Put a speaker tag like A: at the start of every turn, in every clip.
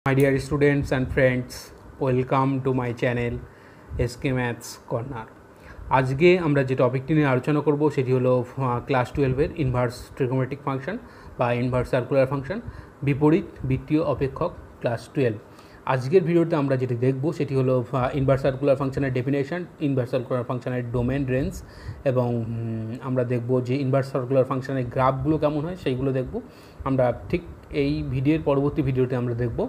A: My dear students and friends, welcome to my channel SK Maths Corner. আজকে আমরা যে টপিকটি নিয়ে আলোচনা করব সেটি হলো ক্লাস 12 এর ইনভার্স ট্রিগোনোমেট্রিক ফাংশন বা ইনভার্স সার্কুলার ফাংশন, বিপরীত বৃত্তীয় অপেক্ষক ক্লাস 12। আজকের ভিডিওতে আমরা যেটি দেখব সেটি হলো ইনভার্স সার্কুলার ফাংশনের ডেফিনেশন, ইনভার্স সার্কুলার ফাংশনের ডোমেন, রেঞ্জ, এবং আমরা দেখব যে ইনভার্স সার্কুলার ফাংশনের গ্রাফগুলো কেমন হয় সেইগুলো দেখব। আমরা ঠিক এই ভিডিওর পরবর্তী ভিডিওতে আমরা দেখব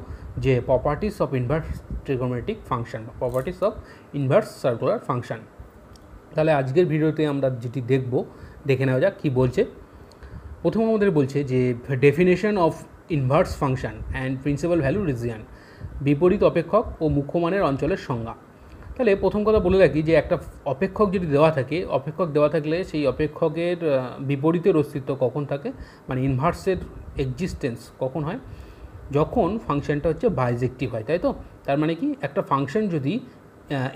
A: যে properties of inverse trigonometric function বা properties of inverse circular function. তাহলে আজকের ভিডিওতে আমরা যেটি দেখব দেখে নেওয়া যাক কী বলছে। প্রথম আমাদের বলছে যে definition of inverse function and principal value region, বিপরীত অপেক্ষক ও মুখ্যমানের অঞ্চলের সংজ্ঞা। তাহলে প্রথম কথা বলে রাখি যে একটা অপেক্ষক যদি দেওয়া থাকে, অপেক্ষক দেওয়া থাকলে সেই অপেক্ষকের বিপরীতের অস্তিত্ব কখন থাকে, মানে ইনভার্সের এক্সিস্টেন্স কখন হয়, যখন ফাংশনটা হচ্ছে বাইজেক্টিভ হয়, তাই তো। তার মানে কি, একটা ফাংশন যদি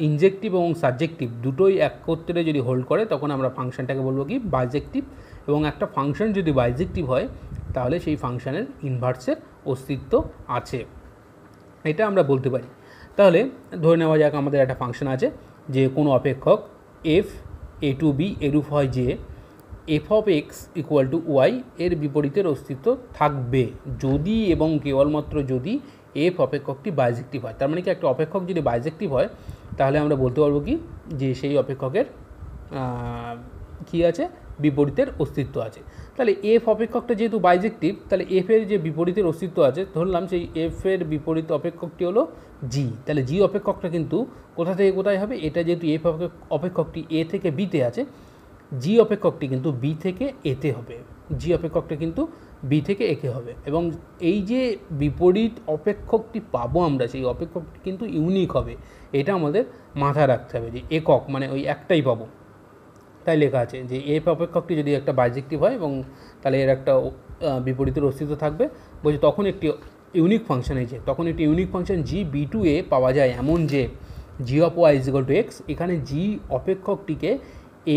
A: ইনজেক্টিভ এবং সাবজেক্টিভ দুটোই একত্রে যদি হোল্ড করে তখন আমরা ফাংশনটাকে বলবো কি বাইজেক্টিভ, এবং একটা ফাংশন যদি বাইজেক্টিভ হয় তাহলে সেই ফাংশনের ইনভার্সের অস্তিত্ব আছে, এটা আমরা বলতে পারি। তাহলে ধরে নেওয়া যাক আমাদের একটা ফাংশন আছে যে কোনো অপেক্ষক এফ এ টু বি এরূপ হয় যে f of x equal to y এর বিপরীতের অস্তিত্ব থাকবে যদি এবং কেবলমাত্র যদি এফ অপেক্ষকটি বাইজেক্টিভ হয়। তার মানে কি, একটা অপেক্ষক যদি বাইজেক্টিভ হয় তাহলে আমরা বলতে পারবো কি যে সেই অপেক্ষকের কী আছে, বিপরীতের অস্তিত্ব আছে। তাহলে এফ অপেক্ষকটা যেহেতু বাইজেক্টিভ, তাহলে এফের যে বিপরীতের অস্তিত্ব আছে, ধরলাম সেই এফের বিপরীত অপেক্ষকটি হলো জি। তাহলে জি অপেক্ষকটা কিন্তু কোথা থেকে কোথায় হবে, এটা যেহেতু এফ অপেক্ষকটি এ থেকে বিতে আছে, জি অপেক্ষকটি কিন্তু বি থেকে এতে হবে, জি অপেক্ষকটা কিন্তু বি থেকে একে হবে। এবং এই যে বিপরীত অপেক্ষকটি পাবো আমরা, সেই অপেক্ষকটি কিন্তু ইউনিক হবে, এটা আমাদের মাথায় রাখতে হবে যে একক মানে ওই একটাই পাবো। তাই লেখা আছে যে এফ অপেক্ষকটি যদি একটা বাইজেক্টিভ হয় এবং তাহলে এর একটা বিপরীতের অস্তিত্ব থাকবে, বলছে তখন একটি ইউনিক ফাংশন হয়েছে, তখন একটি unique function g B to A পাওয়া যায় এমন যে g of y is equal to x, এখানে জি অপেক্ষকটিকে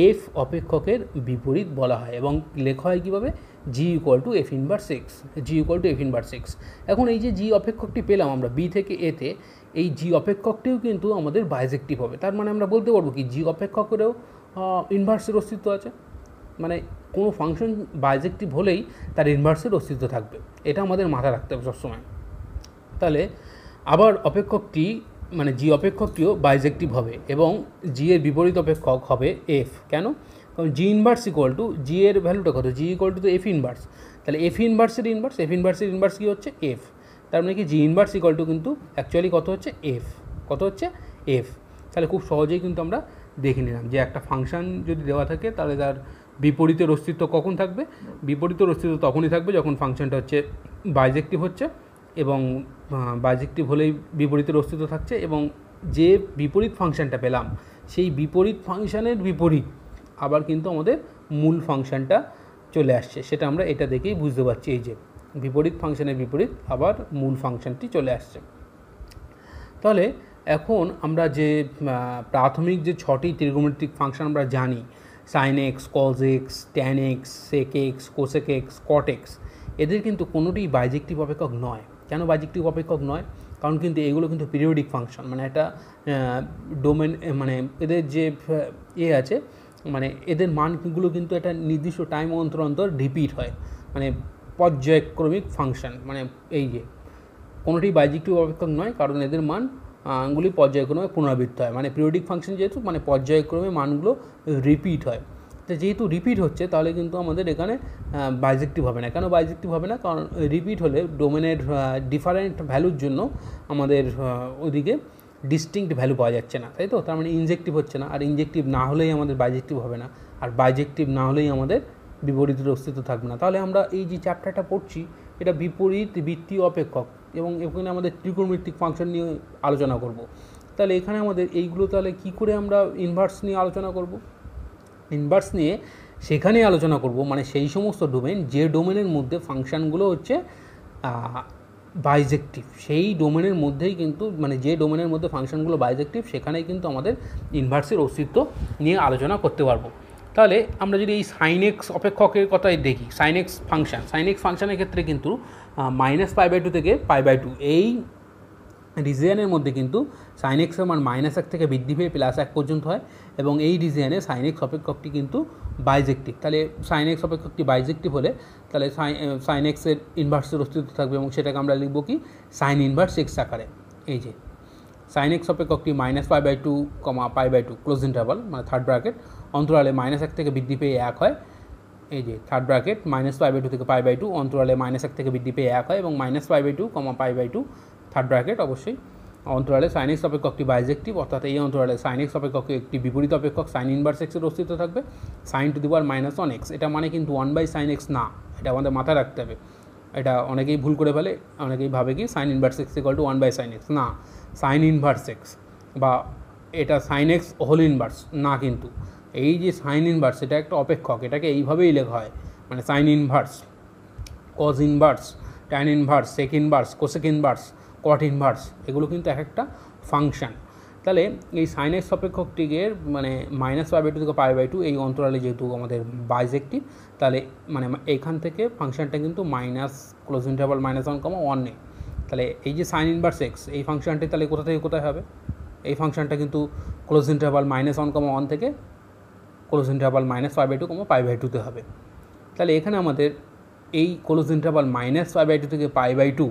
A: এফ অপেক্ষকের বিপরীত বলা হয় এবং লেখা হয় কীভাবে, g equal to f inverse x, g equal to f inverse x. এখন এই যে জি অপেক্ষকটি পেলাম আমরা বি থেকে এতে, এই জি অপেক্ষকটিও কিন্তু আমাদের বাইজেক্টিভ হবে। তার মানে আমরা বলতে পারবো কি জি অপেক্ষকেরও ইনভার্সের অস্তিত্ব আছে, মানে কোনো ফাংশন বাইজেক্টিভ হলেই তার ইনভার্সের অস্তিত্ব থাকবে, এটা আমাদের মাথায় রাখতে হবে সবসময়। তাহলে আবার অপেক্ষকটি মানে জি অপেক্ষকটিও বাইজেক্টিভ হবে এবং জি এর বিপরীত অপেক্ষক হবে এফ। কেন? কারণ জি ইনভার্স ইকুয়াল টু জি এর ভ্যালুটা কত, জি ইকুয়াল টু এফ ইনভার্স। তাহলে এফ ইনভার্সের ইনভার্স, এফ ইনভার্সের ইনভার্স কী হচ্ছে, এফ। তার মানে কি জি ইনভার্স ইকুয়াল টু কিন্তু অ্যাকচুয়ালি কত হচ্ছে, এফ। কত হচ্ছে, এফ। তাহলে খুব সহজেই কিন্তু আমরা দেখে নিলাম যে একটা ফাংশন যদি দেওয়া থাকে তাহলে তার বিপরীতের অস্তিত্ব কখন থাকবে, বিপরীতের অস্তিত্ব তখনই থাকবে যখন ফাংশনটা হচ্ছে বাইজেক্টিভ হচ্ছে, এবং বাইজেক্টিভ হলেই বিপরীতের অস্তিত্ব থাকছে, এবং যে বিপরীত ফাংশনটা পেলাম সেই বিপরীত ফাংশনের বিপরীত আবার কিন্তু আমাদের মূল ফাংশনটা চলে আসছে, সেটা আমরা এটা দেখেই বুঝতে পারছি, এই যে বিপরীত ফাংশনের বিপরীত আবার মূল ফাংশনটি চলে আসছে। তাহলে এখন আমরা যে প্রাথমিক যে 6টি ত্রিগোনোমেট্রিক ফাংশন আমরা জানি, sine x, cos x, tan x, sec x, cosec x, cot x, এদের কিন্তু কোনোটিই বাইজেক্টিভ অপেক্ষক নয়। কেন বাইজেক্টিভ অপেক্ষক নয়? কারণ কিন্তু এগুলো কিন্তু পিরিয়ডিক ফাংশন, মানে একটা ডোমেন, মানে এদের যে আছে, মানে এদের মানগুলো কিন্তু একটা নির্দিষ্ট টাইম অন্তর অন্তর রিপিট হয়, মানে পর্যায়ক্রমিক ফাংশন, মানে এই যে কোনোটি বাইজেক্টিভ অপেক্ষক নয় কারণ এদের মানগুলি পর্যায়ক্রমে পুনরাবৃত্ত হয়, মানে পিরিয়ডিক ফাংশন যেহেতু, মানে পর্যায়ক্রমে মানগুলো রিপিট হয়। তো যেহেতু রিপিট হচ্ছে তাহলে কিন্তু আমাদের এখানে বাইজেক্টিভ হবে না। কেন বাইজেক্টিভ হবে না? কারণ রিপিট হলে ডোমেনের ডিফারেন্ট ভ্যালুর জন্য আমাদের ওইদিকে ডিস্টিংক্ট ভ্যালু পাওয়া যাচ্ছে না, তাই তো। তার মানে ইনজেক্টিভ হচ্ছে না, আর ইনজেক্টিভ না হলেই আমাদের বাইজেক্টিভ হবে না, আর বাইজেক্টিভ না হলেই আমাদের বিপরীতের অস্তিত্ব থাকবে না। তাহলে আমরা এই যে চ্যাপ্টারটা পড়ছি এটা বিপরীত বৃত্তীয় অপেক্ষক, এবং এখানে আমাদের ত্রিকোণমিতিক ফাংশন নিয়ে আলোচনা করব। তাহলে এখানে আমাদের এইগুলো তাহলে কী করে আমরা ইনভার্স নিয়ে আলোচনা করব, ইনভার্স নিয়ে সেখানে আলোচনা করব, মানে সেই সমস্ত ডোমেন যে ডোমেনের মধ্যে ফাংশানগুলো হচ্ছে বাইজেক্টিভ, সেই ডোমেনের মধ্যেই কিন্তু, মানে যে ডোমেনের মধ্যে ফাংশনগুলো বাইজেক্টিভ সেখানেই কিন্তু আমাদের ইনভার্সের অস্তিত্ব নিয়ে আলোচনা করতে পারবো। তাহলে আমরা যদি এই সাইন এক্স অপেক্ষকের কথাই দেখি, সাইন এক্স ফাংশানের ক্ষেত্রে কিন্তু -π/2 থেকে π/2 এই রিজিয়ানের মধ্যে কিন্তু সাইন এক্সের মান -1 থেকে বৃদ্ধি পেয়ে +1 পর্যন্ত হয় এবং এই রিজিয়ানে সাইন এক্স অপেক্ষকটি কিন্তু বাইজেক্টিভ। তাহলে সাইন এক্স অপেক্ষকটি বাইজেক্টিভ হলে তাহলে সাইন এক্সের ইনভার্সের অস্তিত্ব থাকবে এবং সেটাকে আমরা লিখব কি সাইন ইনভার্স এক্স আকারে। এই যে সাইন এক্স অপেক্ষকটি -π/2, π/2 ক্লোজ ইন্টারভাল মানে থার্ড ব্র্যাকেট অন্তরালে -1 থেকে বৃদ্ধি পেয়ে 1 হয়। এই যে থার্ড ব্র্যাকেট -π/2 থেকে π/2 অন্তরালে -1 থেকে বৃদ্ধি পেয়ে 1 হয় এবং -π/2, π/2 থার্ড ব্র্যাকেট অবশ্যই অন্তরালে সাইন এক্স অপেক্ষকটি বাইজেক্টিভ, অর্থাৎ এই অন্তরালে সাইন এক্স অপেক্ষকে একটি বিপরীত অপেক্ষক সাইন ইনভার্স এক্সের অস্তিত্ব থাকবে sin to the power -1x। এটা মানে কিন্তু 1/sin x না, এটা আমাদের মাথায় রাখতে হবে। এটা অনেকেই ভুল করে ফেলে, অনেকেই ভাবে কি sign inverse x equal two 1/sin x, না, সাইন ইনভার্স এক্স বা এটা সাইন এক্স হোল ইনভার্স না, কিন্তু এই যে সাইন ইনভার্স এটা একটা অপেক্ষক, এটাকে এইভাবেই লেখা হয়, মানে sine inverse, cos inverse, tan inverse, sec inverse, cosec inverse, cot inverse, এগুলো কিন্তু এক একটা ফাংশন। তাহলে এই সাইন এক্স অপেক্ষকটিকে মানে -π/2 থেকে π/2 এই অন্তরালে যেহেতু আমাদের বাইজেক্টিভ, তাহলে মানে এইখান থেকে ফাংশনটা কিন্তু ক্লোজ ইন্টারভাল -1, নেই। তাহলে এই যে সাইন ইনভার্স এক্স এই ফাংশনটি তাহলে কোথা থেকে কোথায় হবে? এই ফাংশনটা কিন্তু ক্লোজ ইন্টারভাল -1, থেকে ক্লোজ ইন্টারভাল -π/2, π/2 হবে। তাহলে এখানে আমাদের এই ক্লোজ ইন্টারভাল -π/2 থেকে π/2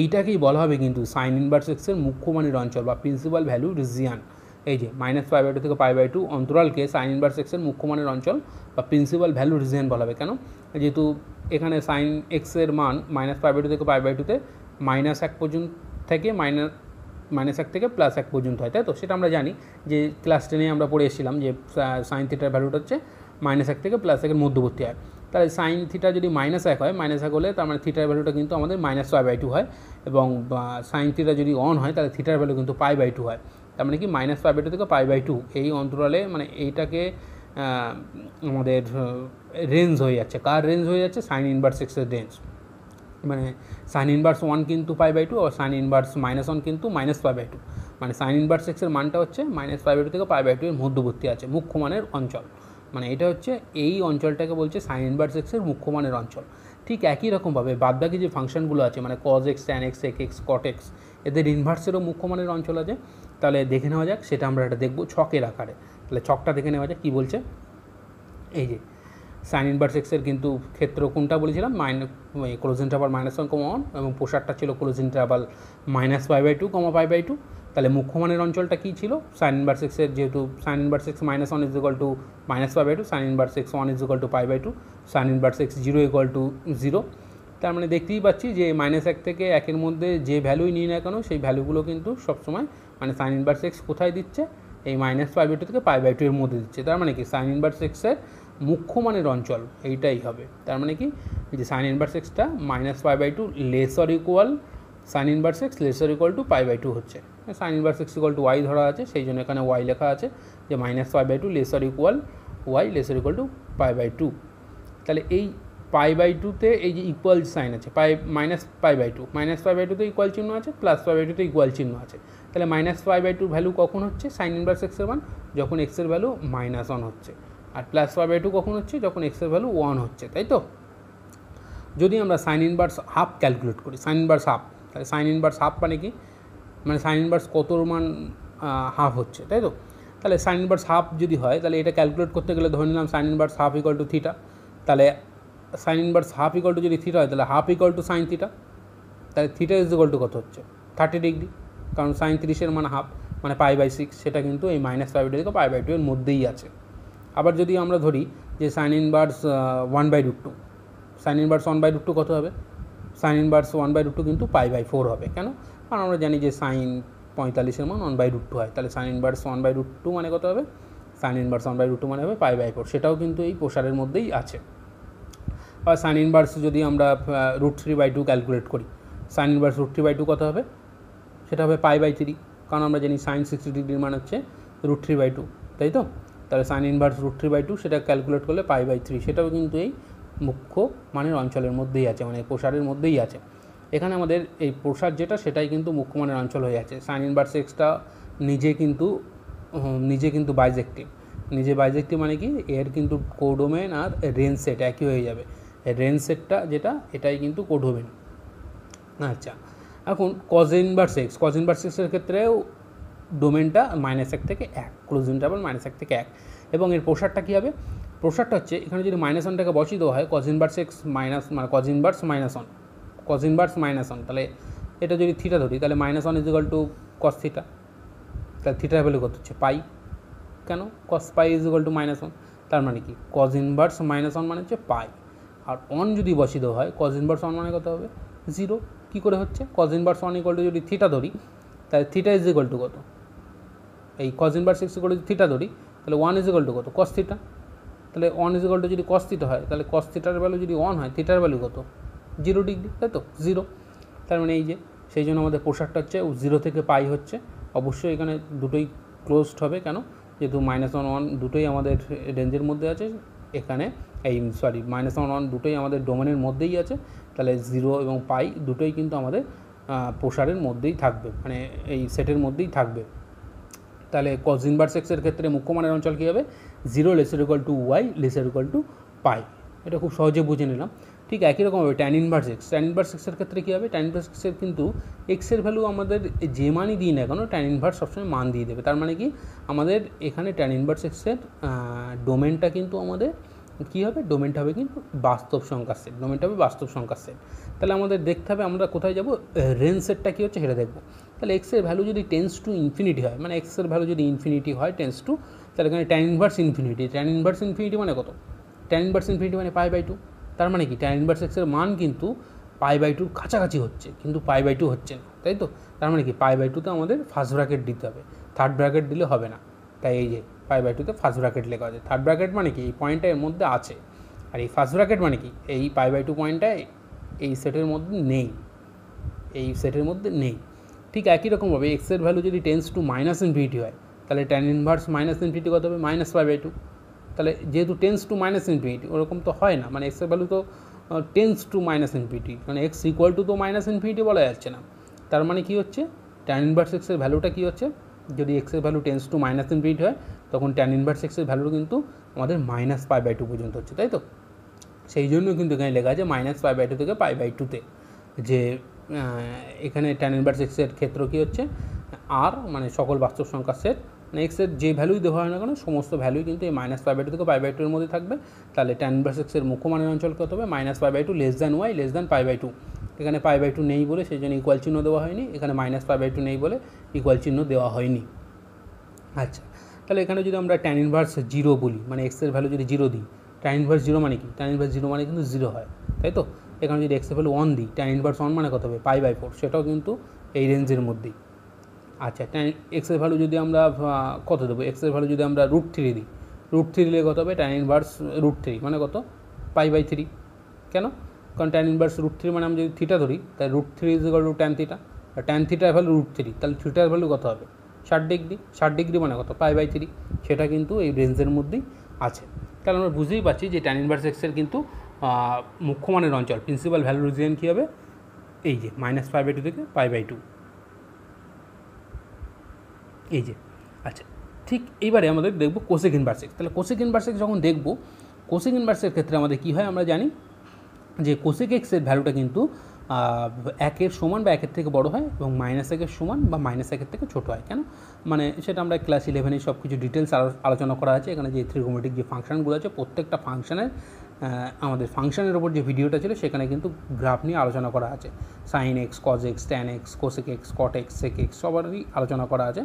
A: এইটাকেই বলা হবে কিন্তু সাইন ইনভার্স এক্সের মুখ্য মানের অঞ্চল বা প্রিন্সিপাল ভ্যালু রিজিয়ান। এই যে -π/2 থেকে π/2 অন্তরালকে সাইন ইনভার্স এক্সের মুখ্য মানের অঞ্চল বা প্রিন্সিপাল ভ্যালু রিজিয়ান বলা হবে। কেন? যেহেতু এখানে সাইন এক্সের মান -π/2 থেকে π/2-তে -1 পর্যন্ত থেকে -1 থেকে +1 পর্যন্ত হয়, তাই তো? সেটা আমরা জানি যে ক্লাস 10-এ আমরা পড়ে এসেছিলাম যে সাইন থিটার ভ্যালুটা হচ্ছে -1 থেকে +1-এর মধ্যবর্তী হয়। তাহলে সাইন থিটা যদি -1 হয়, -1 হলে তার মানে থিটার ভ্যালুটা কিন্তু আমাদের -π/2 হয় এবং সাইন থিটা যদি 1 হয় তাহলে থিটার ভ্যালু কিন্তু π/2 হয়। তার মানে কি -π/2 থেকে π/2 এই অন্তরালে মানে এইটাকে আমাদের রেঞ্জ হয়ে যাচ্ছে। কার রেঞ্জ হয়ে যাচ্ছে? সাইন ইনভার্স এক্সের রেঞ্জ। মানে সাইন ইনভার্স 1 কিন্তু π/2 আর সাইন ইনভার্স -1 কিন্তু -π/2। মানে সাইন ইনভার্স এক্সের মানটা হচ্ছে -π/2 থেকে π/2 এর মধ্যবর্তী আছে, মুখ্য মানের অঞ্চল। মানে এটা হচ্ছে এই অঞ্চলটাকে বলছে সাইন ইনভার্স এক্সের মুখ্য মানের অঞ্চল। ঠিক একই রকমভাবে বাদবাকি যে ফাংশনগুলো আছে মানে cos x, tan x, sec x, cot x, এদের ইনভার্সেরও মুখ্য মানের অঞ্চল আছে। তাহলে দেখে নেওয়া যাক, সেটা আমরা এটা দেখব ছকের আকারে। তাহলে ছকটা দেখে নেওয়া যাক কী বলছে। এই যে সাইন ইনভার্স এক্সের কিন্তু ক্ষেত্র কোনটা বলেছিলাম? ক্লোজ ইন্টারভাল -1, এবং প্রসারটা ছিল ক্লোজ ইন্টারভাল -π/2, π/2। তাহলে মুখ্য মানের অঞ্চলটা কী ছিল? সাইন ইনভার্স এক্সের যেহেতু sine inverse x -1 = -π/2, sine inverse x 1 = π/2, sine inverse x 0 = 0। তার মানে দেখতেই পাচ্ছি যে -1 থেকে 1-এর মধ্যে যে ভ্যালুই নিই না কেন সেই ভ্যালুগুলো কিন্তু সবসময় মানে সাইন ইনভার্স এক্স কোথায় দিচ্ছে? এই -π/2 থেকে π/2 এর মধ্যে দিচ্ছে। তার মানে কি সাইন ইনভার্স এক্সের মুখ্য মানের অঞ্চল এইটাই হবে। তার মানে কি যে সাইন ইনভার্স এক্সটা -π/2 lesser equal sine inverse x lesser equal to π/2 হচ্ছে। Sine inverse x equal to y ধরা আছে, সেই জন্য এখানে ওয়াই লেখা আছে যে -π/2 lesser equal y lesser equal to π/2। তাহলে এই π/2-তে এই যে ইকুয়াল সাইন আছে -π/2 -π/2-তে ইকুয়াল চিহ্ন আছে, +π/2-তে ইকুয়াল চিহ্ন আছে। তাহলে -π/2 ভ্যালু কখন হচ্ছে সাইন ইনভার্স এক্সের মান? যখন এক্সের ভ্যালু -1 হচ্ছে। আর +π/2 কখন হচ্ছে? যখন এক্সের ভ্যালু 1 হচ্ছে, তাই তো? যদি আমরা সাইন ইনভার্স হাফ ক্যালকুলেট করি, সাইন ইনভার্স হাফ, তাহলে সাইন ইনভার্স হাফ মানে কি? মানে সাইন ইনভার্স কতর মান হাফ হচ্ছে, তাই তো? তাহলে সাইন ইনভার্স হাফ যদি হয় তাহলে এটা ক্যালকুলেট করতে গেলে ধরে নিলাম sine inverse half equal to theta. তাহলে sine inverse half equal to যদি থিটা হয় তাহলে half equal to sine theta. তাহলে থিটা ইজ ইকুয়াল টু কত হচ্ছে? 30 ডিগ্রি, কারণ সাইন 30-এর মান হাফ মানে π/6, সেটা কিন্তু এই -π/2 থেকে π/2 এর মধ্যেই আছে। আবার যদি আমরা ধরি যে সাইন ইনভার্স 1/√2, সাইন ইনভার্স 1/√2 কত হবে? সাইন ইনভার্স 1/√2 কিন্তু π/4 হবে। কেন? কারণ আমরা জানি যে সাইন 45-এর মান 1/√2 হয়। তাহলে সাইন ইনভার্স 1/√2 মানে কত হবে? সাইন ইনভার্স 1/√2 মানে হবে π/4, সেটাও কিন্তু এই প্রসারের মধ্যেই আছে। আর সাইন ইনভার্স যদি আমরা √3/2 ক্যালকুলেট করি, সাইন ইনভার্স √3/2 কত হবে? সেটা হবে π/3, কারণ আমরা জানি সাইন 60 ডিগ্রির মান হচ্ছে √3/2, তাই তো? তাহলে সাইন ইনভার্স √3/2 সেটা ক্যালকুলেট করলে π/3, সেটাও কিন্তু এই মুখ্য মানের অঞ্চলের মধ্যেই আছে, মানে প্রসারের মধ্যেই আছে। এখানে আমাদের এই প্রসার যেটা সেটাই কিন্তু মুখ্য মানের অঞ্চল হয়ে আছে। সাইন ইনভার্স এক্সটা নিজে কিন্তু বাইজেক্টিভ। নিজে বাইজেক্টিভ মানে কি? এর কিন্তু কোডোমেন আর রেঞ্জ সেট একই হয়ে যাবে। রেঞ্জ সেটটা যেটা এটাই কিন্তু কোডোমেন। আচ্ছা, এখন কজ ইনভার্স এক্সের ক্ষেত্রেও ডোমেনটা -1 থেকে 1, ক্লোজ ইন্টারভাল -1 থেকে 1, এবং এর প্রসারটা কী হবে? প্রসারটা হচ্ছে এখানে যদি -1টাকে বসিয়ে দেওয়া হয় কজ ইনভার্স এক্স মানে কজ ইনভার্স -1, তাহলে এটা যদি থিটা ধরি তাহলে -1 ইজিক্যাল টু কস থিটা, তাহলে থিটার ভ্যালু কত হচ্ছে পাই, কেন কস পাই ইজিক্যাল টু -1, তার মানে কি কজ ইনভার্স -1 মানে হচ্ছে পাই, আর 1 যদি বসিয়ে দেওয়া হয় কজ ইনভার্স 1 মানে কত হবে 0। কী করে হচ্ছে? কজ ইনভার্স 1 ইকুয়াল টু যদি থিটা ধরি তাহলে থিটা ইজ ইকুয়াল টু কত, এই cos inverse x equal to theta ধরি তাহলে 1 ইজ ইকুয়াল টু কত কস থিটা, তাহলে 1 ইজ ইকুয়াল টু যদি কস থিটা হয় তাহলে কস থিটার ভ্যালু যদি 1 হয় থিটার ভ্যালু কত 0 ডিগ্রি, তাই তো 0। তার মানে এই যে সেই জন্য আমাদের প্রসারটা হচ্ছে 0 থেকে পাই হচ্ছে, অবশ্যই এখানে দুটোই ক্লোজড হবে, কেন যেহেতু -1 1 দুটোই আমাদের রেঞ্জের মধ্যে আছে, এখানে এই -1 1 দুটোই আমাদের ডোমেনের মধ্যেই আছে, তাহলে 0 এবং পাই দুটোই কিন্তু আমাদের প্রসারের মধ্যেই থাকবে, মানে এই সেটের মধ্যেই থাকবে। তাহলে কজ ইনভার্স এক্সের ক্ষেত্রে মুখ্য মানের অঞ্চল কী হবে 0 y পাই, এটা খুব সহজে বুঝে নিলাম। ঠিক একই রকমভাবে ট্যান ইনভার্স এক্সের ক্ষেত্রে কী হবে? ট্যান ইনভার্স এক্সের কিন্তু এক্সের ভ্যালু আমাদের যে মানই দিই না কেন ট্যান ইনভার্স সবসময় মান দিয়ে দেবে, তার মানে কি আমাদের এখানে ট্যান ইনভার্স এক্সের ডোমেনটা কিন্তু আমাদের কী হবে? ডোমেনটা হবে কিন্তু বাস্তব সংখ্যার সেট, তাহলে আমাদের দেখতে হবে আমরা কোথায় যাব, রেঞ্জ সেটটা কী হচ্ছে সেটা দেখব। তাহলে এক্সের ভ্যালু যদি টেন্স টু ইনফিনিটি হয়, মানে এক্সের ভ্যালু যদি ইনফিনিটি হয় টেন্স টু, তাহলে এখানে ট্যান ইনভার্স ইনফিনিটি মানে কত? ট্যান ইনভার্স ইনফিনিটি মানে π/2, তার মানে কি ট্যান ইনভার্স এক্সের মান কিন্তু π/2 কাছাকাছি হচ্ছে কিন্তু π/2 হচ্ছে না, তাই তো? তার মানে কি π/2তে আমাদের ফার্স্ট ব্র্যাকেট দিতে হবে, থার্ড ব্র্যাকেট দিলে হবে না, তাই এই যে π/2তে ফার্স্ট ব্র্যাকেট লেখা আছে, থার্ড ব্র্যাকেট মানে কি এই পয়েন্টটা এর মধ্যে আছে, আর এই ফার্স্ট ব্র্যাকেট মানে কি এই π/2 পয়েন্টটা এই সেটের মধ্যে নেই, ঠিক একই রকমভাবে এক্সের ভ্যালু যদি টেন্স টু -ইনফিনিটি হয় তাহলে ট্যান ইনভার্স -ইনফিনিটি কত হবে -π/2, তাহলে যেহেতু টেন্স টু -ইনফিনিটি ওরকম তো হয় না, মানে এক্সের ভ্যালু তো টেন্স টু -ইনফিনিটি, মানে এক্স ইকুয়াল টু তো -ইনফিনিটি বলা যাচ্ছে না, তার মানে কী হচ্ছে ট্যান ইনভার্স এক্সের ভ্যালুটা কী হচ্ছে, যদি এক্সের ভ্যালু টেন্স টু -ইনফিনিটি হয় তখন ট্যান ইনভার্স এক্সের ভ্যালু কিন্তু আমাদের -π/2 পর্যন্ত হচ্ছে, তাই তো? সেই জন্য কিন্তু এখানে লেখা আছে -π/2 থেকে π/2তে, যে এখানে ট্যান ইনভার্স এক্সের ক্ষেত্র কী হচ্ছে আর মানে সকল বাস্তব সংখ্যার সেট, মানে এক্সের যে ভ্যালুই দেওয়া হয় না কেন সমস্ত ভ্যালুই কিন্তু এই -π/2 থেকে π/2 এর মধ্যে থাকবে, তাহলে ট্যান ইনভার্স এক্সের মুখ্য মানের অঞ্চল কত হবে -π/2 y π/2, এখানে π/2 নেই বলে সেই জন্য ইকুয়াল চিহ্ন দেওয়া হয়নি, এখানে -π/2 নেই বলে ইকুয়াল চিহ্ন দেওয়া হয়নি। আচ্ছা, তাহলে এখানে যদি আমরা ট্যান ইনভার্স 0 বলি, মানে এক্সের ভ্যালু যদি 0 দিই, ট্যান ইনভার্স 0 মানে কি ট্যান ইনভার্স 0 মানে কিন্তু 0 হয়, তাই তো? এখানে যদি এক্সের ভ্যালু 1 দিই ট্যান ইনভার্স 1 মানে কত হবে π/4, সেটাও কিন্তু এই রেঞ্জের মধ্যেই। আচ্ছা, ট্যান এক্সের ভ্যালু যদি আমরা কত দেবো, এক্সের ভ্যালু যদি আমরা √3 দিই, √3 দিলে কত হবে ট্যান ইনভার্স √3 মানে কত π/3, কেন? কারণ ট্যান ইনভার্স √3 মানে আমি যদি থিটা ধরি তাই √3 = ট্যান থিটা, আর ট্যান থিটার ভ্যালু √3, তাহলে থিটার ভ্যালু কত হবে 60 ডিগ্রি মানে কত π/3, সেটা কিন্তু এই রেঞ্জের মধ্যেই আছে। তাহলে আমরা বুঝতেই পারছি যে ট্যান ইনভার্স এক্সের কিন্তু মুখ্য মানের অঞ্চল প্রিন্সিপাল ভ্যালু রিজিয়ন কী হবে, এই যে -π/2 থেকে π/2, এই যে। আচ্ছা, ঠিক এইবারে আমাদের দেখব কোসেক ইনভার্স এক্স। তাহলে কোসেক ইনভার্স এক্স যখন দেখব, কোসেক ইনভার্সের ক্ষেত্রে আমাদের কী হয় আমরা জানি যে কোসেক এক্সের ভ্যালুটা কিন্তু 1-এর সমান বা 1-এর থেকে বড় হয় এবং -1-এর সমান বা -1-এর থেকে ছোটো হয়, কেন? মানে সেটা আমরা ক্লাস 11-এ সব কিছু ডিটেলস আলোচনা করা আছে, এখানে যে ত্রিগোমেট্রিক যে ফাংশনগুলো আছে প্রত্যেকটা ফাংশনের আমাদের ফাংশনের ওপর যে ভিডিওটা ছিল সেখানে কিন্তু গ্রাফ নিয়ে আলোচনা করা আছে, sine x, cos x, tan x, cosec x, cot x, sec x সবারই আলোচনা করা আছে।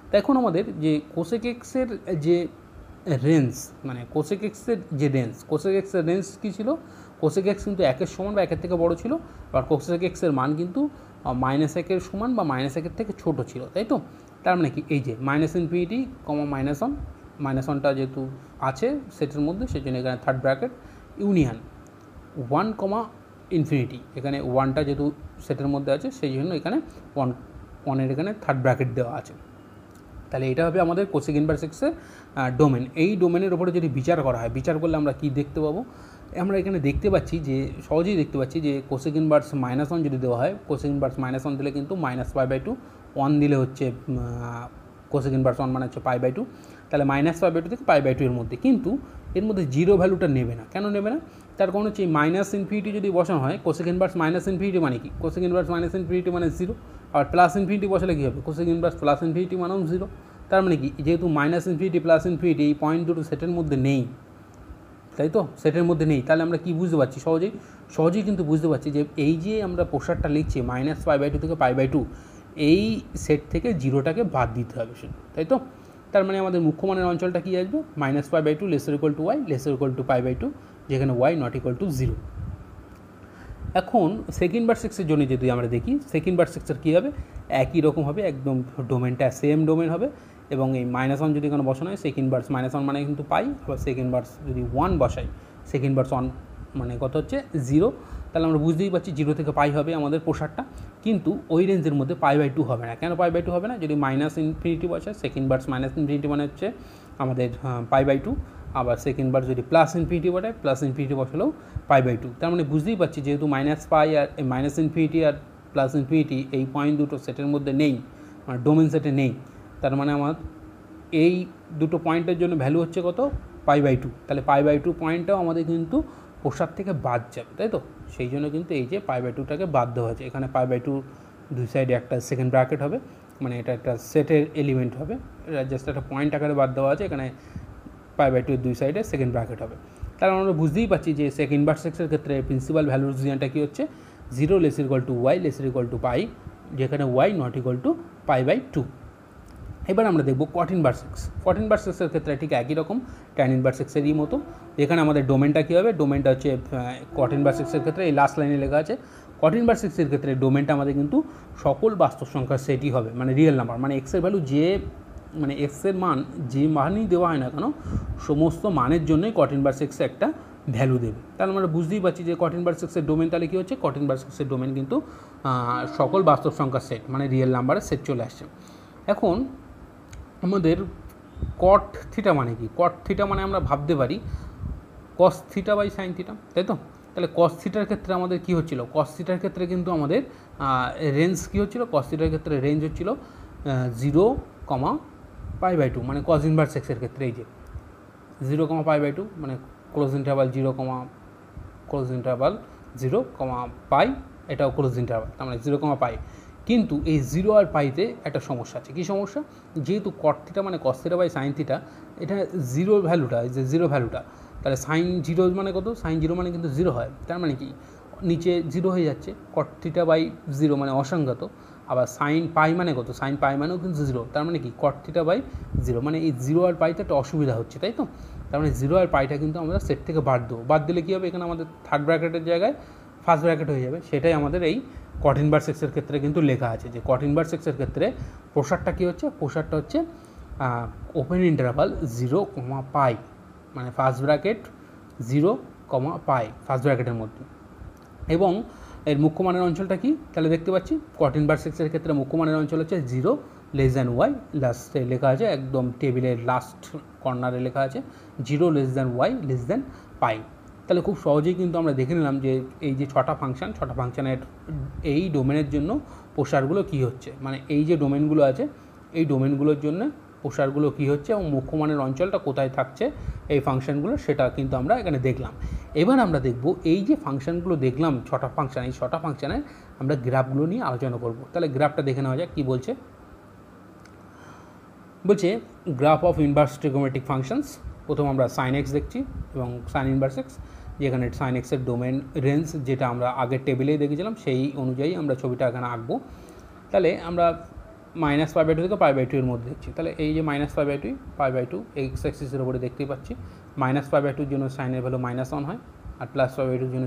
A: তো এখন আমাদের যে কোসেক এক্সের যে রেঞ্জ, মানে কোসেক এক্সের রেঞ্জ কী ছিল, কোসেক এক্স কিন্তু 1-এর সমান বা 1-এর থেকে বড় ছিল, আর কোসেক এক্সের মান কিন্তু -1-এর সমান বা -1-এর থেকে ছোটো ছিল, তাই তো? তার মানে কি এই যে -ইনফিনিটি, -1টা যেহেতু আছে সেটের মধ্যে সেই জন্য এখানে থার্ড ব্র্যাকেট ইউনিয়ন 1, এখানে 1টা যেহেতু সেটের মধ্যে আছে সেই জন্য এখানে 1-এর এখানে থার্ড ব্র্যাকেট দেওয়া আছে। তাহলে এটা হবে আমাদের কোসেক ইনভার্স এক্সের ডোমেন। এই ডোমেনের ওপরে যদি বিচার করা হয়, বিচার করলে আমরা কি দেখতে পাবো, আমরা এখানে দেখতে পাচ্ছি যে সহজেই দেখতে পাচ্ছি যে কোসেক ইনভার্স -1 যদি দেওয়া হয়, কোসেক ইনভার্স -1 দিলে কিন্তু -π/2, 1 দিলে হচ্ছে কোসেক ইনভার্স 1 মানে হচ্ছে π/2, তাহলে -π/2 থেকে π/2 এর মধ্যে, কিন্তু এর মধ্যে 0 ভ্যালুটা নেবে না, কেন নেবে না? তার কারণ হচ্ছে মাইনাস ইনফিনিটি যদি বসানো হয় কোসেক ইনভার্স মাইনাস ইনফিনিটি মানে কি, কোসেক ইনভার্স মাইনাস ইনফিনিটি মানে 0, আর প্লাস ইনফিনিটি বসালে কী হবে, কোসেক ইনভার্স প্লাস ইনফিনিটি মানেও 0। তার মানে কি, যেহেতু মাইনাস ইনফিনিটি প্লাস ইনফিনিটি এই পয়েন্ট দুটো সেটের মধ্যে নেই, তাই তো, সেটের মধ্যে নেই, তাহলে আমরা কি বুঝতে পারছি, সহজেই কিন্তু বুঝতে পারছি যে এই যে আমরা প্রসারটা লিখছি -π/2 থেকে π/2, এই সেট থেকে 0টাকে বাদ দিতে হবে শুধু, তাই তো। তার মানে আমাদের মুখ্য মানের অঞ্চলটা কী আসবে, -π/2 y π/2, যেখানে y ≠ 0। এখন সেকেন্ড ভার্সেক্সের জন্য যদি আমরা দেখি, সেকেন্ড ভার্সেক্সের কী হবে, একই রকম হবে, একদম ডোমেনটা সেম ডোমেন হবে, এবং এই -1 যদি এখানে বসানো হয়, সেকেন্ড ভার্স -1 মানে কিন্তু পাই, আবার সেকেন্ড ভার্স যদি 1 বসাই, সেকেন্ড ভার্স 1 মানে কত হচ্ছে 0, তাহলে আমরা বুঝতেই পারছি 0 থেকে পাই হবে আমাদের প্রসারটা, কিন্তু ওই রেঞ্জের মধ্যে π/2 হবে না। কেন π/2 হবে না, যদি -ইনফিনিটি বসায়, সেকেন্ড ভার্স -ইনফিনিটি মানে হচ্ছে আমাদের π/2, আবার সেকেন্ড ভার্স যদি প্লাস ইনফিনিটি বসায়, প্লাস ইনফিনিটি বসালেও π/2। তার মানে বুঝতেই পারছি যেহেতু -π আর -ইনফিনিটি আর প্লাস ইনফিনিটি এই পয়েন্ট দুটো সেটের মধ্যে নেই, মানে ডোমেন সেটে নেই, তার মানে আমার এই দুটো পয়েন্টের জন্য ভ্যালু হচ্ছে কত, π/2। তাহলে π/2 পয়েন্টটাও আমাদের কিন্তু প্রসার থেকে বাদ যাবে, তাই তো। সেই জন্য কিন্তু এই যে π/2টাকে বাদ দেওয়া হয়েছে, এখানে π/2 দুই সাইডে একটা সেকেন্ড ব্র্যাকেট হবে, মানে এটা একটা সেটের এলিমেন্ট হবে, এটা জাস্ট একটা পয়েন্ট আকারে বাদ দেওয়া আছে, এখানে π/2 দুই সাইডে সেকেন্ড ব্র্যাকেট হবে। তাহলে আমরা বুঝতেই পারছি যে সেকেন্ড ভার্সেক্সের ক্ষেত্রে প্রিন্সিপাল ভ্যালুর রিজিয়নটা কী হচ্ছে, 0 < y π, যেখানে y ≠ π/2। এবার আমরা দেখব কট ইনভার্সেক্সের ক্ষেত্রে ঠিক একই রকম ট্যান ইনভার্সেক্সেরই মতো, এখানে আমাদের ডোমেনটা কী হবে, ডোমেনটা হচ্ছে কট ইনভার্সেক্সের ক্ষেত্রে এই লাস্ট লাইনে লেখা আছে, কট ইনভার্সেক্সের ক্ষেত্রে ডোমেনটা আমাদের কিন্তু সকল বাস্তব সংখ্যার সেটই হবে, মানে রিয়েল নাম্বার, মানে এক্সের ভ্যালু যে, মানে এক্সের মান যে মানই দেওয়া হয় না কেন, সমস্ত মানের জন্যই কট ইনভার্সেক্সে একটা ভ্যালু দেবে। তাহলে আমরা বুঝতেই পারছি যে কট ইনভার্সেক্সের ডোমেন তাহলে কী হচ্ছে, কট ইনভার্সেক্সের ডোমেন কিন্তু সকল বাস্তব সংখ্যার সেট, মানে রিয়েল নাম্বারের সেট চলে আসছে। এখন আমাদের কট থিটা মানে কি, কট থিটা মানে আমরা ভাবতে পারি cos theta by sine theta, তাই তো। তাহলে কস থিটার ক্ষেত্রে আমাদের কী হচ্ছিল, কস থিটার ক্ষেত্রে কিন্তু আমাদের রেঞ্জ কী হচ্ছিল, কস থিটার ক্ষেত্রে রেঞ্জ হচ্ছিল 0, π/2, মানে কস ইনভার্সেক্সের ক্ষেত্রে এই যে 0, π/2, মানে ক্লোজ ইন্টারভাল 0, ক্লোজ ইন্টারভাল 0, π, এটাও ক্লোজ ইন্টারভাল, তার মানে 0, π। কিন্তু এই 0 আর পাইতে একটা সমস্যা আছে, কী সমস্যা, যেহেতু কট থিটা মানে cos theta by sine theta, এটা 0 ভ্যালুটা, এই যে 0 ভ্যালুটা, তাহলে সাইন 0 মানে কত, সাইন 0 মানে কিন্তু 0 হয়, তার মানে কি নিচে 0 হয়ে যাচ্ছে, কট থিটা বাই 0 মানে অসংজ্ঞাত, আবার সাইন পাই মানে কত, সাইন পাই মানেও কিন্তু 0, তার মানে কি কট থিটা বাই 0, মানে এই 0 আর পাইতে একটা অসুবিধা হচ্ছে, তাই তো। তার মানে 0 আর পাইটা কিন্তু আমরা সেট থেকে বাদ দিলে কী হবে, এখানে আমাদের থার্ড ব্র্যাকেটের জায়গায় ফার্স্ট ব্র্যাকেট হয়ে যাবে, সেটাই আমাদের এই কট ইনভার্সেক্সের ক্ষেত্রে কিন্তু লেখা আছে, যে কট ইনভার্সেক্সের ক্ষেত্রে প্রসারটা কী হচ্ছে, প্রসারটা হচ্ছে ওপেন ইন্টারভাল 0, π, মানে ফার্স্ট ব্র্যাকেট 0, π ফার্স্ট ব্র্যাকেটের মধ্যে, এবং এর মুখ্য মানের অঞ্চলটা কি, তাহলে দেখতে পাচ্ছি কট ইনভার্সেক্সের ক্ষেত্রে মুখ্য মানের অঞ্চল হচ্ছে 0 y, লাস্টে লেখা আছে একদম টেবিলের লাস্ট কর্নারে লেখা আছে 0 y π। তাহলে খুব সহজেই কিন্তু আমরা দেখে নিলাম যে এই যে ছটা ফাংশানের এই ডোমেনের জন্য প্রসারগুলো কী হচ্ছে, মানে এই যে ডোমেনগুলো আছে এই ডোমেনগুলোর জন্য প্রসারগুলো কী হচ্ছে এবং মুখ্যমানের অঞ্চলটা কোথায় থাকছে এই ফাংশানগুলো, সেটা কিন্তু আমরা এখানে দেখলাম। এবার আমরা দেখব এই যে ফাংশানগুলো দেখলাম ছটা ফাংশান, এই ছটা ফাংশানের আমরা গ্রাফগুলো নিয়ে আলোচনা করব। তাহলে গ্রাফটা দেখে নেওয়া যাক কী বলছে। Graph of inverse trigonometric functions. প্রথম আমরা সাইন এক্স দেখছি এবং সাইন ইনভার্স এক্স, যেখানে সাইন এক্সের ডোমেন রেঞ্জ যেটা আমরা আগের টেবিলেই দেখেছিলাম সেই অনুযায়ী আমরা ছবিটা এখানে আঁকবো। তাহলে আমরা -π/2 থেকে π/2 এর মধ্যে দেখছি। তাহলে এই যে -π/2 এক্স অ্যাক্সিসের উপরে দেখতেই পাচ্ছি, -π/2 জন্য সাইনের ভ্যালু -1 হয়, আর +π/2 জন্য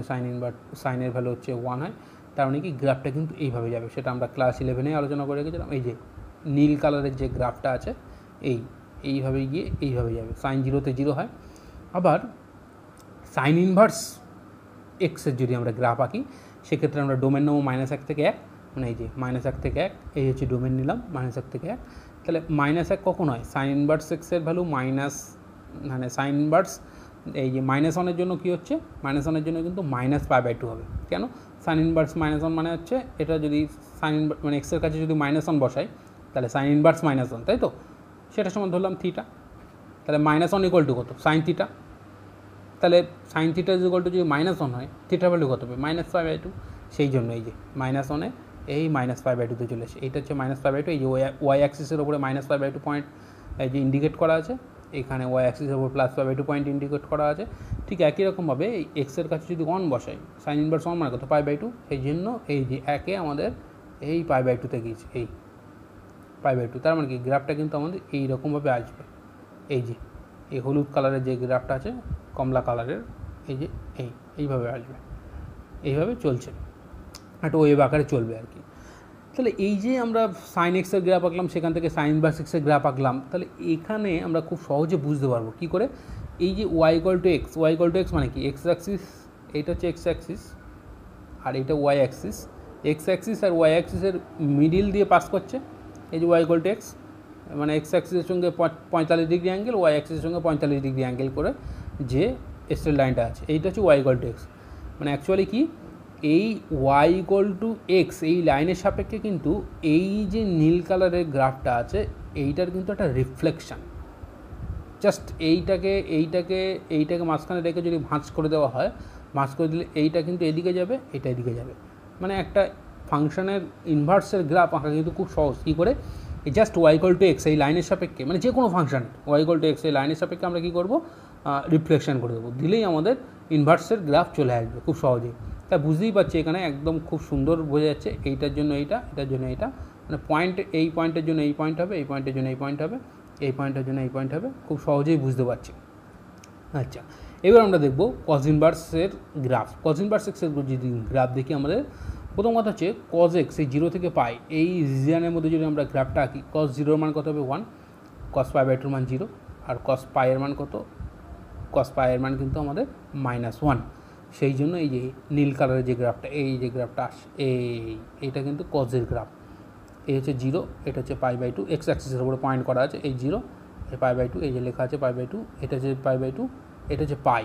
A: সাইনের ভ্যালু হচ্ছে 1 হয়। তার মানে কি গ্রাফটা কিন্তু এইভাবে যাবে, সেটা আমরা ক্লাস 11-এ আলোচনা করে রেখেছিলাম। এই যে নীল কালারের যে গ্রাফটা আছে এইভাবে গিয়ে এইভাবে যাবে, সাইন 0-তে 0 হয়। আবার সাইন ইনভার্স এক্সের যদি আমরা গ্রাফ আঁকি সেক্ষেত্রে আমরা ডোমেন নেবো -1 থেকে 1, মানে এই যে -1 থেকে 1, এই হচ্ছে ডোমেন নিলাম -1 থেকে 1। তাহলে -1 কখন হয়, সাইন ইনভার্স এক্সের ভ্যালু মানে সাইন ইনভার্স এই যে -1-এর জন্য কী হচ্ছে, -1-এর জন্য কিন্তু -π/2 হবে। কেন, সাইন ইনভার্স -1 মানে হচ্ছে এটা যদি মানে এক্সের কাছে যদি -1 বসাই তাহলে সাইন ইনভার্স -1, তাই তো, সেটার সময় ধরলাম থিটা। তাহলে -1 = কত, সাইন থিটা। তাহলে sign theta is equal to যদি -1 হয়, থিটার ভ্যালু কত হবে? -π/2। সেই জন্য এই যে -1 এই -π/2 চলে আসে। এইটা হচ্ছে -π/2। এই যে ওয়াই অ্যাক্সিসের ওপরে -π/2 পয়েন্ট এই যে ইন্ডিকেট করা আছে, এখানে ওয়াই অ্যাক্সিসের ওপর +π/2 পয়েন্ট ইন্ডিকেট করা আছে। ঠিক একই রকমভাবে এই এক্সের কাছে যদি 1 বসাই, সাইন ইনভার্স 1 মানে কত? π/2। সেই জন্য এই যে একে আমাদের এই π/2তে গিয়েছে, এই π/2। তার মানে কি গ্রাফটা কিন্তু আমাদের এইরকমভাবে আসবে। এই যে এই হলুদ কালারের যে গ্রাফটা আছে, কমলা কালারের, এই যে এইভাবে আসবে, এইভাবে চলছে, একটা ওয়েভ আকারে চলবে আর কি। তাহলে এই যে আমরা সাইন এক্সের গ্রাফ আঁকলাম, সেখান থেকে সাইন ইনভার্স এক্সের গ্রাফ আঁকলাম, তাহলে এখানে আমরা খুব সহজে বুঝতে পারবো কী করে। এই যে ওয়াই ইকুয়াল টু এক্স মানে কি? এক্স অ্যাক্সিস, এইটা হচ্ছে এক্স অ্যাক্সিস আর এইটা ওয়াই অ্যাক্সিস। এক্স অ্যাক্সিস আর ওয়াই অ্যাক্সিসের মিডিল দিয়ে পাস করছে। এই যে ওয়াই ইকুয়াল টু এক্স মানে এক্স অ্যাক্সিসের সঙ্গে 45 ডিগ্রি অ্যাঙ্গেল, ওয়াই অ্যাক্সিসের সঙ্গে 45 ডিগ্রি অ্যাঙ্গেল করে যে স্ট্রেট লাইনটা আছে, এইটা হচ্ছে ওয়াই ইকুয়াল টু এক্স। মানে অ্যাকচুয়ালি কি, এই ওয়াই ইকুয়াল টু এক্স এই লাইনের সাপেক্ষে কিন্তু এই যে নীল কালারের গ্রাফটা আছে, এইটার কিন্তু একটা রিফ্লেকশান। জাস্ট এইটাকে মাঝখানে রেখে যদি ভাঁজ করে দেওয়া হয়, ভাঁজ করে দিলে এইটা কিন্তু এদিকে যাবে, এটা এদিকে যাবে। মানে একটা ফাংশনের ইনভার্সের গ্রাফ আঁকা কিন্তু খুব সহজ। কী করে? Just y equal to x এই লাইনের সাপেক্ষে, মানে যে কোনো function y equal to x এই লাইনের সাপেক্ষে আমরা কী করবো? রিফ্লেকশান করে দেবো, দিলেই আমাদের ইনভার্সের গ্রাফ চলে আসবে খুব সহজেই। তা বুঝতেই পারছি এখানে একদম খুব সুন্দর বোঝা যাচ্ছে, এইটার জন্য এইটা, এটার জন্য এইটা, মানে পয়েন্ট, এই পয়েন্টের জন্য এই পয়েন্ট হবে, এই পয়েন্টের জন্য এই পয়েন্ট হবে, এই পয়েন্টের জন্য এই পয়েন্ট হবে, খুব সহজেই বুঝতে পারছি। আচ্ছা, এবার আমরা দেখব কজ ইনভার্সের গ্রাফ। কজ ইনভার্স এক্সের যদি গ্রাফ দেখি, আমাদের প্রথম কথা হচ্ছে কজ এক্স, এই 0 থেকে পাই এই রিজিয়ানের মধ্যে যদি আমরা গ্রাফটা আঁকি, কজ 0-এর মান কত হবে? 1, কজ π/2-এর মান 0, আর কজ π-এর মান কত? কজ π-এর মান কিন্তু আমাদের -1। সেই জন্য এই যে নীল কালারের যে গ্রাফটা, এই যে গ্রাফটা আসে, এইটা কিন্তু কজের গ্রাফ। এই হচ্ছে 0, এটা হচ্ছে π/2, এক্স অ্যাক্সিসের উপরে পয়েন্ট করা আছে, এই 0, এই π/2, এই যে লেখা আছে π/2, এটা হচ্ছে π/2, এটা হচ্ছে পাই।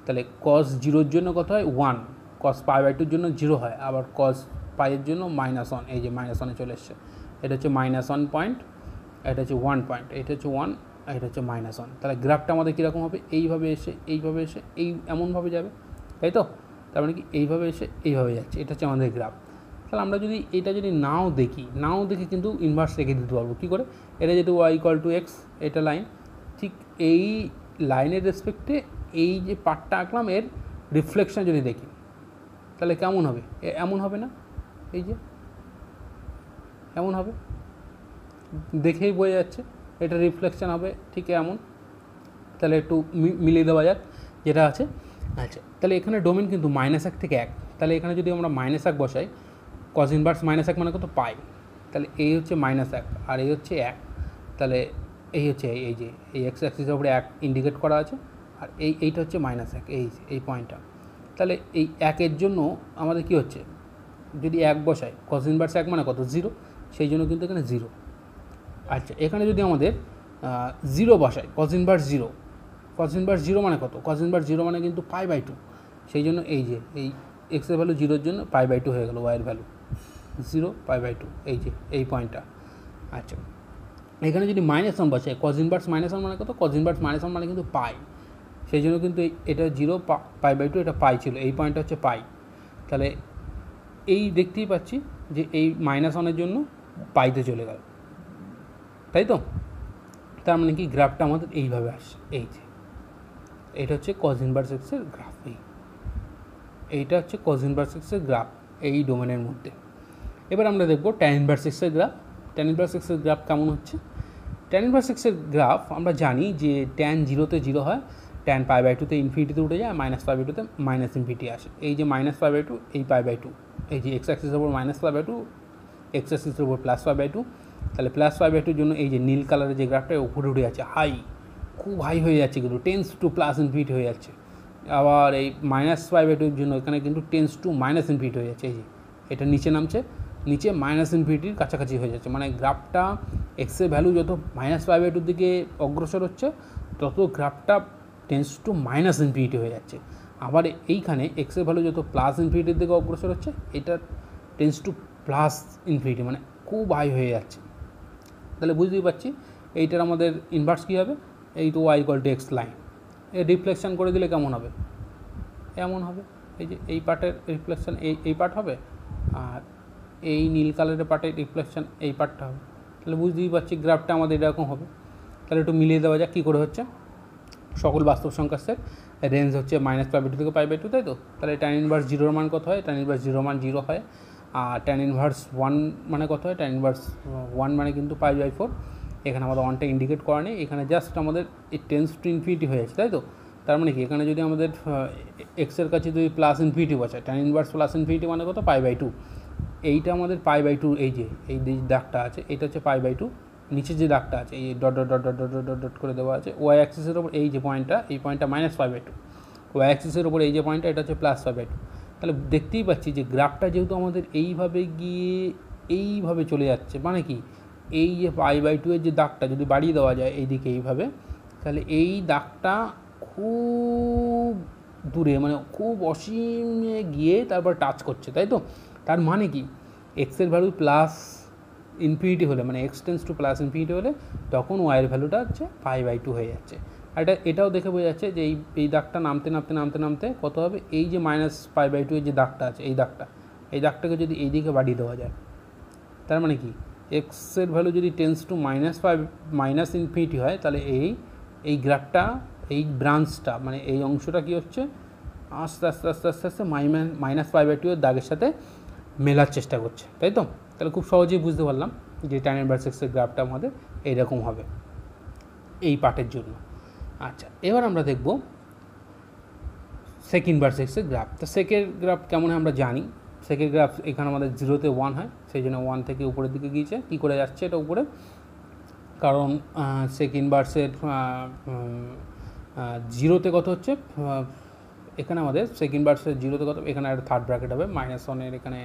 A: তাহলে কজ 0-এর জন্য কত হয়? 1, কজ π/2-এর জন্য 0 হয়, আবার কজ পাইয়ের জন্য -1, এই যে -1-এ চলে এসছে। এটা হচ্ছে -1 পয়েন্ট, এটা হচ্ছে 1 পয়েন্ট, এটা হচ্ছে 1, এটা হচ্ছে -1। তাহলে গ্রাফটা আমাদের কীরকম হবে? এইভাবে এসে এইভাবে এসে এমনভাবে যাবে, তাই তো? তার মানে কি এইভাবে এসে এইভাবে যাচ্ছে, এটা হচ্ছে আমাদের গ্রাফ। তাহলে আমরা যদি এটা যদি নাও দেখি কিন্তু ইনভার্স রেখে দিতে পারবো। কী করে? এটা যেহেতু ওয়াই ইকুয়াল টু এক্স, এটা লাইন, ঠিক এই লাইনের রেসপেক্টে এই যে পার্টটা আঁকলাম, এর রিফ্লেকশন যদি দেখি, তাহলে কেমন হবে? এমন হবে না? এই যে এমন হবে, দেখেই বোঝা যাচ্ছে এটা রিফ্লেকশন হবে ঠিক এমন। তাহলে একটু মিলিয়ে দেওয়া যাক যেটা আছে। আচ্ছা, তাহলে এখানে ডোমেন কিন্তু -1 থেকে 1, তাহলে এখানে যদি আমরা -1 বসাই, কজ ইনভার্স -1 মানে কত? পাই। তাহলে এই হচ্ছে -1 আর এই হচ্ছে 1, তাহলে এই হচ্ছে এই যে এই এক্স অ্যাক্সিসের উপরে 1 ইন্ডিকেট করা আছে, আর এইটা হচ্ছে -1, এই পয়েন্টটা। তাহলে এই 1-এর জন্য আমাদের কি হচ্ছে? যদি 1 বসাই, কজ ইনভার্স 1 মানে কত? 0, সেই জন্য কিন্তু এখানে 0। আচ্ছা, এখানে যদি আমাদের 0 বসাই, কজ ইনভার্স 0, কজ ইনভার্স 0 মানে কত? কজ ইনভার্স 0 মানে কিন্তু π/2, সেই জন্য এই যে এই এক্সের ভ্যালু 0-এর জন্য π/2 হয়ে গেল, ওয়াইয়ের ভ্যালু 0, π/2, এই যে এই পয়েন্টটা। আচ্ছা, এখানে যদি -1 বসাই, কজ ইনভার্স -1 মানে কত? কজ ইনভার্স -1 মানে কিন্তু পাই, সেই জন্য কিন্তু এটা 0, π/2, এটা পাই ছিল, এই পয়েন্টটা হচ্ছে পাই। তাহলে এই দেখতেই পাচ্ছি যে এই -1-এর জন্য পাইতে চলে গেল, তাই তো? তার মানে কি গ্রাফটা আমাদের এইভাবে আসছে, এই যে এটা হচ্ছে কজ ইনভার্স এক্সের গ্রাফ, এইটা হচ্ছে কজ ইনভার্স এক্সের গ্রাফ এই ডোমেনের মধ্যে। এবার আমরা দেখব ট্যান ইনভার্স এক্সের গ্রাফ। ট্যান ইনভার্স এক্সের গ্রাফ কেমন হচ্ছে? ট্যান ইনভার্স এক্সের গ্রাফ আমরা জানি যে ট্যান 0-তে 0 হয়, ট্যান π/2-তে ইনফিনিটিতে উঠে যায়, -π/2-তে ইনফিনিটি আসে। এই যে -π/2, এই π/2, এই যে এক্স অ্যাক্সিসের উপর -π/2, এক্স অ্যাক্সিসের উপর +π/2, তাহলে +π/2-র জন্য এই যে নীল কালারের যে গ্রাফটা উপরে উঠে যাচ্ছে, খুব হাই হয়ে যাচ্ছে, কিন্তু টেন্স টু +ইনফিনিটি হয়ে যাচ্ছে। আবার এই -π/2-র জন্য এখানে কিন্তু টেন্স টু -ইনফিনিটি হয়ে যাচ্ছে, এই যে এটা নিচে নামছে, নিচে -ইনফিনিটির কাছাকাছি হয়ে যাচ্ছে। মানে গ্রাফটা এক্সের ভ্যালু যত -π/2-র দিকে অগ্রসর হচ্ছে, তত গ্রাফটা টেন্স টু -ইনফিনিটি হয়ে যাচ্ছে। আবার এইখানে এক্সের ভ্যালু যত +ইনফিনিটির দিকে অগ্রসর হচ্ছে, এটা টেন্স টু +ইনফিনিটি, মানে খুব হাই হয়ে যাচ্ছে। তাহলে বুঝতেই পারছি এইটার আমাদের ইনভার্স কী হবে? এই তো y equal to x line, এর রিফ্লেকশান করে দিলে কেমন হবে, এমন হবে। এই যে এই পার্টের রিফ্লেকশান এই পার্ট হবে, আর এই নীল কালারের পার্টের রিফ্লেকশান এই পার্টটা হবে। তাহলে বুঝতেই পারছি গ্রাফটা আমাদের এরকম হবে। তাহলে একটু মিলিয়ে দেওয়া যাক কী করে হচ্ছে। সকল বাস্তব সংখ্যার সেট, রেঞ্জ হচ্ছে -π/2 থেকে π/2, তাই তো। তাহলে tan ইনভার্স 0 মান কত হয়, tan ইনভার্স 0 মান 0 হয়। আর tan ইনভার্স 1 মানে কত হয়, tan ইনভার্স 1 মানে কিন্তু π/4। এখানে আমাদের 1টা ইন্ডিকেট করা নেই, এখানে জাস্ট আমাদের এই টেন্স টু ইনফিনিটি হয়ে যাচ্ছে, তাই তো। তার মানে কি, এখানে যদি আমাদের এক্সের কাছে যদি প্লাস ইনফিনিটি বসায়, tan ইনভার্স প্লাস ইনফিনিটি মানে কত, π/2। এইটা আমাদের π/2, এই যে এই দাগটা আছে এটা হচ্ছে π/2। নিচে যে দাগটা আছে এই dot dot dot dot dot dot dot করে দেওয়া আছে, ওয়াই অ্যাক্সিসের ওপর এই যে পয়েন্টটা, এই পয়েন্টটা -π/2, ওয়াই অ্যাক্সিসের ওপর এই যে পয়েন্টটা এটা হচ্ছে +π/2। তাহলে দেখতেই পাচ্ছি যে গ্রাফটা যেহেতু আমাদের এইভাবে গিয়ে এইভাবে চলে যাচ্ছে, মানে কি এই যে π/2 এর যে দাগটা যদি বাড়িয়ে দেওয়া যায় এইদিকে এইভাবে, তাহলে এই দাগটা খুব দূরে মানে খুব অসীমে গিয়ে তারপর টাচ করছে, তাই তো। তার মানে কি, এক্সের ভ্যালু প্লাস ইনফিনিটি হলে, মানে x tends two plus infinity হলে, তখন ওয়াইয়ের ভ্যালুটা হচ্ছে π/2 হয়ে যাচ্ছে। আর এটাও দেখে বোঝা যাচ্ছে যে এই দাগটা নামতে নামতে নামতে নামতে কত হবে, এই যে -π/2 এর যে দাগটা আছে এই দাগটাকে যদি এই দিকে বাড়িয়ে দেওয়া যায়, তার মানে কি এক্সের ভ্যালু যদি টেন্স টু মাইনাস ইনফিনিটি হয়, তাহলে এই গ্রাফটা, এই ব্রাঞ্চটা, মানে এই অংশটা কী হচ্ছে, আস্তে আস্তে আস্তে আস্তে আস্তে -π/2 এর দাগের সাথে মেলার চেষ্টা করছে, তাই তো। তাহলে খুব সহজেই বুঝতে পারলাম যে tan ইনভার্স এক্সের গ্রাফটা আমাদের এইরকম হবে এই পার্টের জন্য। আচ্ছা, এবার আমরা দেখব সেক ইনভার্স এক্সের গ্রাফ। তো সেকের গ্রাফ কেমন হয় আমরা জানি। সেকের গ্রাফ এখানে আমাদের 0-তে 1 হয়, সেই জন্য 1 থেকে উপরের দিকে গিয়েছে। কী করে যাচ্ছে এটা উপরে, কারণ সেক ইনভার্সের 0-তে কত হচ্ছে, এখানে আমাদের সেক ইনভার্সের 0-তে কত, এখানে একটা থার্ড ব্র্যাকেট হবে, -1-এর এখানে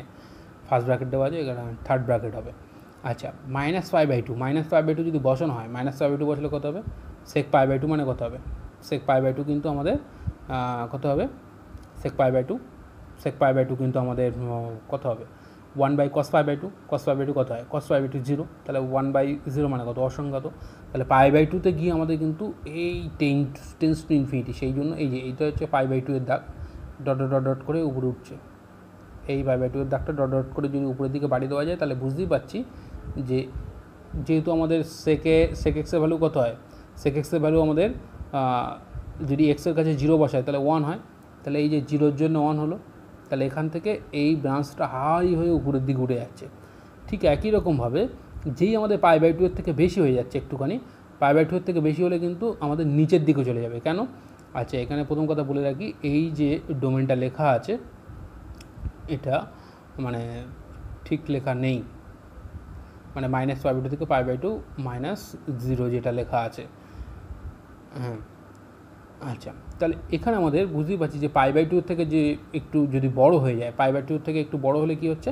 A: ফার্স্ট ব্র্যাকেট দেওয়া আছে, এখানে থার্ড ব্র্যাকেট হবে। আচ্ছা, -π/2 যদি বসানো হয়, -π/2 বসলে কত হবে, সেক π/2 মানে কত হবে, সেক π/2 কিন্তু আমাদের কত হবে, সেক π/2 কিন্তু আমাদের কত হবে, 1/cos π/2, cos π/2 কত হয়, cos π/2 0, তাহলে 1/0 মানে কত, অসংখ্যাত। তাহলে π/2-তে গিয়ে আমাদের কিন্তু এই টেন্স টু ইনফিনিটি, সেই জন্য এই যে এইটা হচ্ছে π/2 এর দাগ, ডট ডট ডট করে উপরে উঠছে। এই π/2 এর দাগটা ডট ডট করে যদি উপরের দিকে বাড়িয়ে দেওয়া যায়, তাহলে বুঝতেই পারছি যে যেহেতু আমাদের সেক এক্সের ভ্যালু কত হয়, সেক এক্সের ভ্যালু আমাদের যদি এক্সের কাছে 0 বসায় তাহলে 1 হয়, তাহলে এই যে 0-র জন্য 1 হলো, তাহলে এখান থেকে এই ব্রাঞ্চটা হাই হয়ে উপরের দিকে উঠে যাচ্ছে। ঠিক একই রকমভাবে যেই আমাদের π/2 এর থেকে বেশি হয়ে যাচ্ছে একটুখানি, π/2 এর থেকে বেশি হলে কিন্তু আমাদের নিচের দিকে চলে যাবে। কেন? আচ্ছা, এখানে প্রথম কথা বলে রাখি, এই যে ডোমেনটা লেখা আছে এটা মানে ঠিক লেখা নেই, মানে -π/2 থেকে π/2 -0 যেটা লেখা আছে। হ্যাঁ, আচ্ছা, তাহলে এখানে আমাদের বুঝতেই পারছি যে π/2 থেকে যে একটু যদি বড় হয়ে যায়, π/2 থেকে একটু বড় হলে কি হচ্ছে,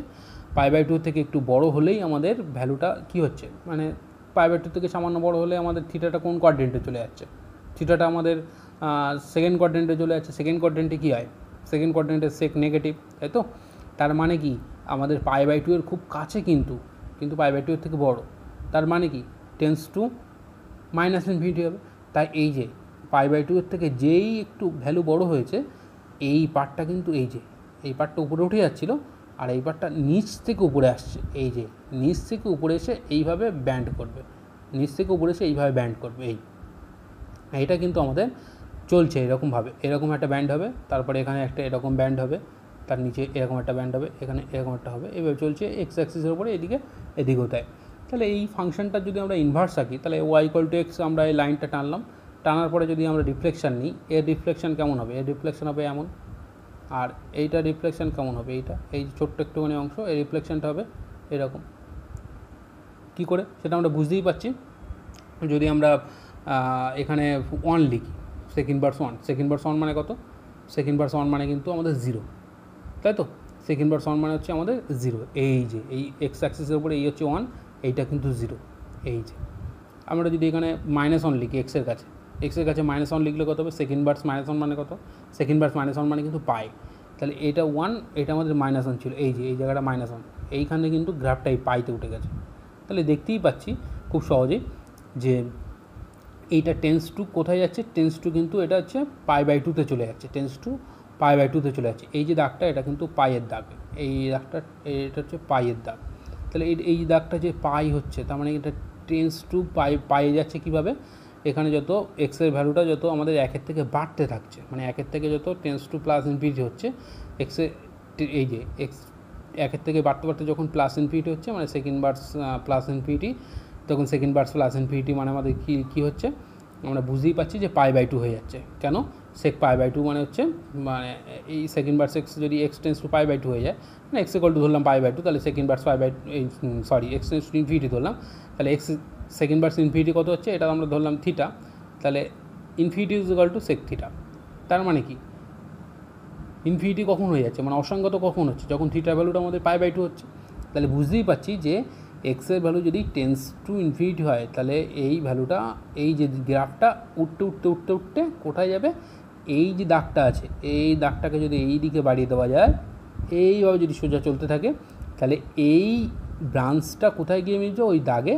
A: π/2 থেকে একটু বড় হলেই আমাদের ভ্যালুটা কি হচ্ছে, মানে π/2 থেকে সামান্য বড় হলে আমাদের থিটাটা কোন কোয়াড্রেন্টে চলে যাচ্ছে, থিটাটা আমাদের সেকেন্ড কোয়াড্রেন্টে চলে যাচ্ছে। সেকেন্ড কোয়াড্রেন্টে কী হয়, সেকেন্ড কোয়াড্রেন্টে সেক নেগেটিভ, তাই তো। তার মানে কি আমাদের π/2 এর খুব কাছে কিন্তু π/2 এর থেকে বড়, তার মানে কি টেন্স টু -ইনফিনিটি হবে। তাই এই যে π/2 এর থেকে যেই একটু ভ্যালু বড় হয়েছে, এই পার্টটা কিন্তু এই পার্টটা উপরে উঠে যাচ্ছিলো, আর এই পার্টটা নিচ থেকে উপরে আসছে, এই যে নিচ থেকে উপরে এসে এইভাবে ব্যান্ড করবে, নিচ থেকে উপরে এসে এইভাবে ব্যান্ড করবে। এইটা কিন্তু আমাদের চলছে এরকমভাবে, এরকম একটা ব্যান্ড হবে, তারপরে এখানে একটা এরকম ব্যান্ড হবে, তার নিচে এরকম একটা ব্যান্ড হবে, এখানে এরকম একটা হবে, এইভাবে চলছে এক্স অ্যাক্সিসের উপরে এদিকেও তাই। তাহলে এই ফাংশনটা যদি আমরা ইনভার্স আঁকি, তাহলে y=x আমরা এই লাইনটা টানার পরে যদি আমরা রিফ্লেকশান নিই, এর রিফ্লেকশান কেমন হবে, এর রিফ্লেকশান হবে এমন, আর এইটা রিফ্লেকশান কেমন হবে, এই ছোট্ট একটুখানি অংশ, এই রিফ্লেকশানটা হবে এরকম। কী করে সেটা আমরা বুঝতেই পারছি, যদি আমরা এখানে 1 লিখি, সেক ইনভার্স 1 মানে কত, সেক ইনভার্স 1 মানে কিন্তু আমাদের 0, তাই তো। সেক ইনভার্স 1 মানে হচ্ছে আমাদের 0, এই যে এই এক্স অ্যাক্সিসের উপরে এই হচ্ছে 1, এইটা কিন্তু 0। এই যে আমরা যদি এখানে -1 লিখি এক্সের কাছে -1 লিখলে কত হবে, সেক ইনভার্স -1 মানে কত, সেক ইনভার্স -1 মানে কিন্তু পাই, তাহলে এটা 1, এটা আমাদের -1 ছিল, এই যে এই জায়গাটা -1, এইখানে কিন্তু গ্রাফটা এই পাইতে উঠে গেছে। তাহলে দেখতেই পাচ্ছি খুব সহজেই যে এইটা টেন্স টু কোথায় যাচ্ছে, টেন্স টু কিন্তু এটা হচ্ছে π/2 চলে যাচ্ছে, টেন্স টু π/2 চলে যাচ্ছে। এই যে দাগটা এটা কিন্তু পাইয়ের দাগ, এই দাগটা এটা হচ্ছে পাইয়ের দাগ। তাহলে এই দাগটা যে পাই হচ্ছে তার মানে এটা টেন্স টু পাইয়ে যাচ্ছে কীভাবে, এখানে যত এক্সের ভ্যালুটা যত আমাদের 1 থেকে বাড়তে থাকছে, মানে 1 থেকে যত টেন্স টু প্লাস ইনফিনিটি হচ্ছে এক্সে, এই যে এক্স 1 থেকে বাড়তে বাড়তে যখন প্লাস ইনফিনিটি হচ্ছে মানে সেকেন্ড বার্স প্লাস ইনফিনিটি, তখন সেকেন্ড বার্স প্লাস ইনফিনিটি মানে আমাদের কী হচ্ছে, আমরা বুঝতেই পারছি যে π/2 হয়ে যাচ্ছে। কেন সেক π/2 মানে হচ্ছে মানে এই সেকেন্ড বার্স এক্স যদি এক্স টেন্স টু π/2 হয়ে যায়, মানে এক্স ইকুয়াল টু ধরলাম π/2, তাহলে second burst x tends to infinity ধরলাম, তাহলে এক্স সেকেন্ড বার্স ইনফিনিটি কত হচ্ছে এটা আমরা ধরলাম থিটা, তাহলে infinity is equal to sec theta. তার মানে কি ইনফিনিটি কখন হয়ে যাচ্ছে, মানে অসংগত কখন হচ্ছে, যখন থিটার ভ্যালুটা আমাদের π/2 হচ্ছে। তাহলে বুঝতেই পারছি যে এক্সের ভ্যালু যদি টেন্স টু ইনফিনিটি হয় তাহলে এই ভ্যালুটা, এই যে গ্রাফটা উঠতে উঠতে উঠতে উঠতে কোথায় যাবে, এই যে দাগটা আছে এই দাগটাকে যদি এই দিকে বাড়িয়ে দেওয়া যায়, এইভাবে যদি সোজা চলতে থাকে তাহলে এই ব্রাঞ্চটা কোথায় গিয়ে মিশবে, ওই দাগে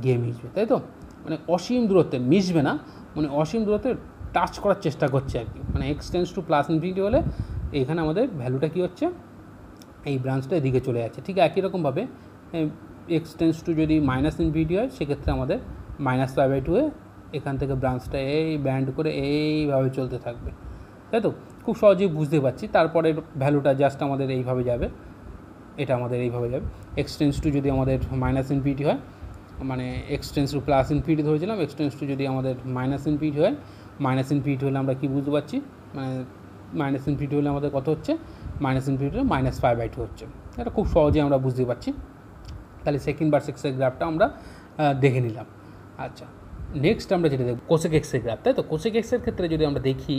A: গিয়ে মিশবে, তাই তো। মানে অসীম দূরত্বে মিশবে না, মানে অসীম দূরত্বে টাচ করার চেষ্টা করছে আর কি। মানে x tends two plus infinity হলে এখানে আমাদের ভ্যালুটা কী হচ্ছে, এই ব্রাঞ্চটা এদিকে চলে যাচ্ছে। ঠিক একই রকমভাবে এক্স টেন্স টু যদি মাইনাস ইনফিনিটি হয় সেক্ষেত্রে আমাদের -π/2 এখান থেকে ব্রাঞ্চটা এই ব্যান্ড করে এইভাবে চলতে থাকবে, তাই তো। খুব সহজেই বুঝতে পারছি। তারপরে ভ্যালুটা জাস্ট আমাদের এইভাবে যাবে, এটা আমাদের এইভাবে যাবে। এক্স টেন্স টু যদি আমাদের মাইনাস ইনফিনিটি হয়, মানে x tends two plus infinity ধরেছিলাম, এক্স টেন্স টু যদি আমাদের মাইনাস ইনফিনিটি হয়, মাইনাস ইনফিনিটি হলে আমরা কী বুঝতে পারছি, মানে মাইনাস ইনফিনিটি হলে আমাদের কত হচ্ছে, মাইনাস ইনফিনিটি হলে -π/2 হচ্ছে। এটা খুব সহজেই আমরা বুঝতে পারছি। তাহলে সেকেন্ড বার্স এক্সের গ্রাফটা আমরা দেখে নিলাম। আচ্ছা, নেক্সট আমরা যেটা দেখব কোসেক এক্সের গ্রাফ, তাই তো। কোসেক এক্সের ক্ষেত্রে যদি আমরা দেখি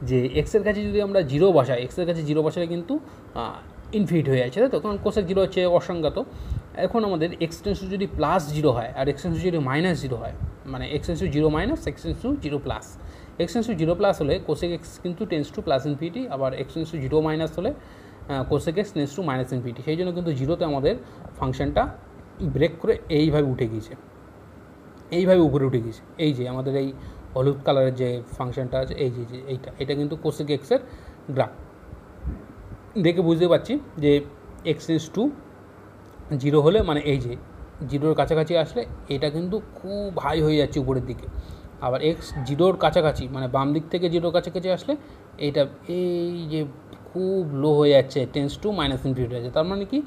A: যে এক্সের কাছে যদি আমরা 0 বসাই, এক্সের কাছে 0 বসালে কিন্তু ইনফিনিটি হয়ে যাচ্ছে, তাই তো, কারণ কোসেক 0 হচ্ছে অসংগত। এখন আমাদের এক্স টেন্স টু যদি +0 হয় আর এক্স টেন্স টু যদি -0 হয়, মানে x tends two 0 minus x tends two 0 plus, x tends two 0 plus হলে কোসেক এক্স কিন্তু টেন্স টু প্লাস ইনফিনিটি, আবার এক্স টেন্স টু 0 মাইনাস হলে cosec x tends to minus infinity. সেই জন্য কিন্তু 0তে আমাদের ফাংশনটা ব্রেক করে এইভাবে উঠে গিয়েছে, এইভাবে উপরে উঠে গিয়েছে। এই যে আমাদের এই হলুদ কালারের যে ফাংশনটা আছে, এই যে এটা কিন্তু কোসেক এক্সের গ্রাফ দেখে বুঝতে পারছি যে এক্স টেন্স টু 0 হলে, মানে এই যে 0-র কাছাকাছি আসলে এটা কিন্তু খুব হাই হয়ে যাচ্ছে উপরের দিকে, আবার এক্স 0-র কাছাকাছি মানে বাম দিক থেকে 0-র কাছাকাছি আসলে এইটা এই যে খুব লো হয়ে যাচ্ছে, টেন্স টু মাইনাস ইনফিনিটি আছে। তার মানে কি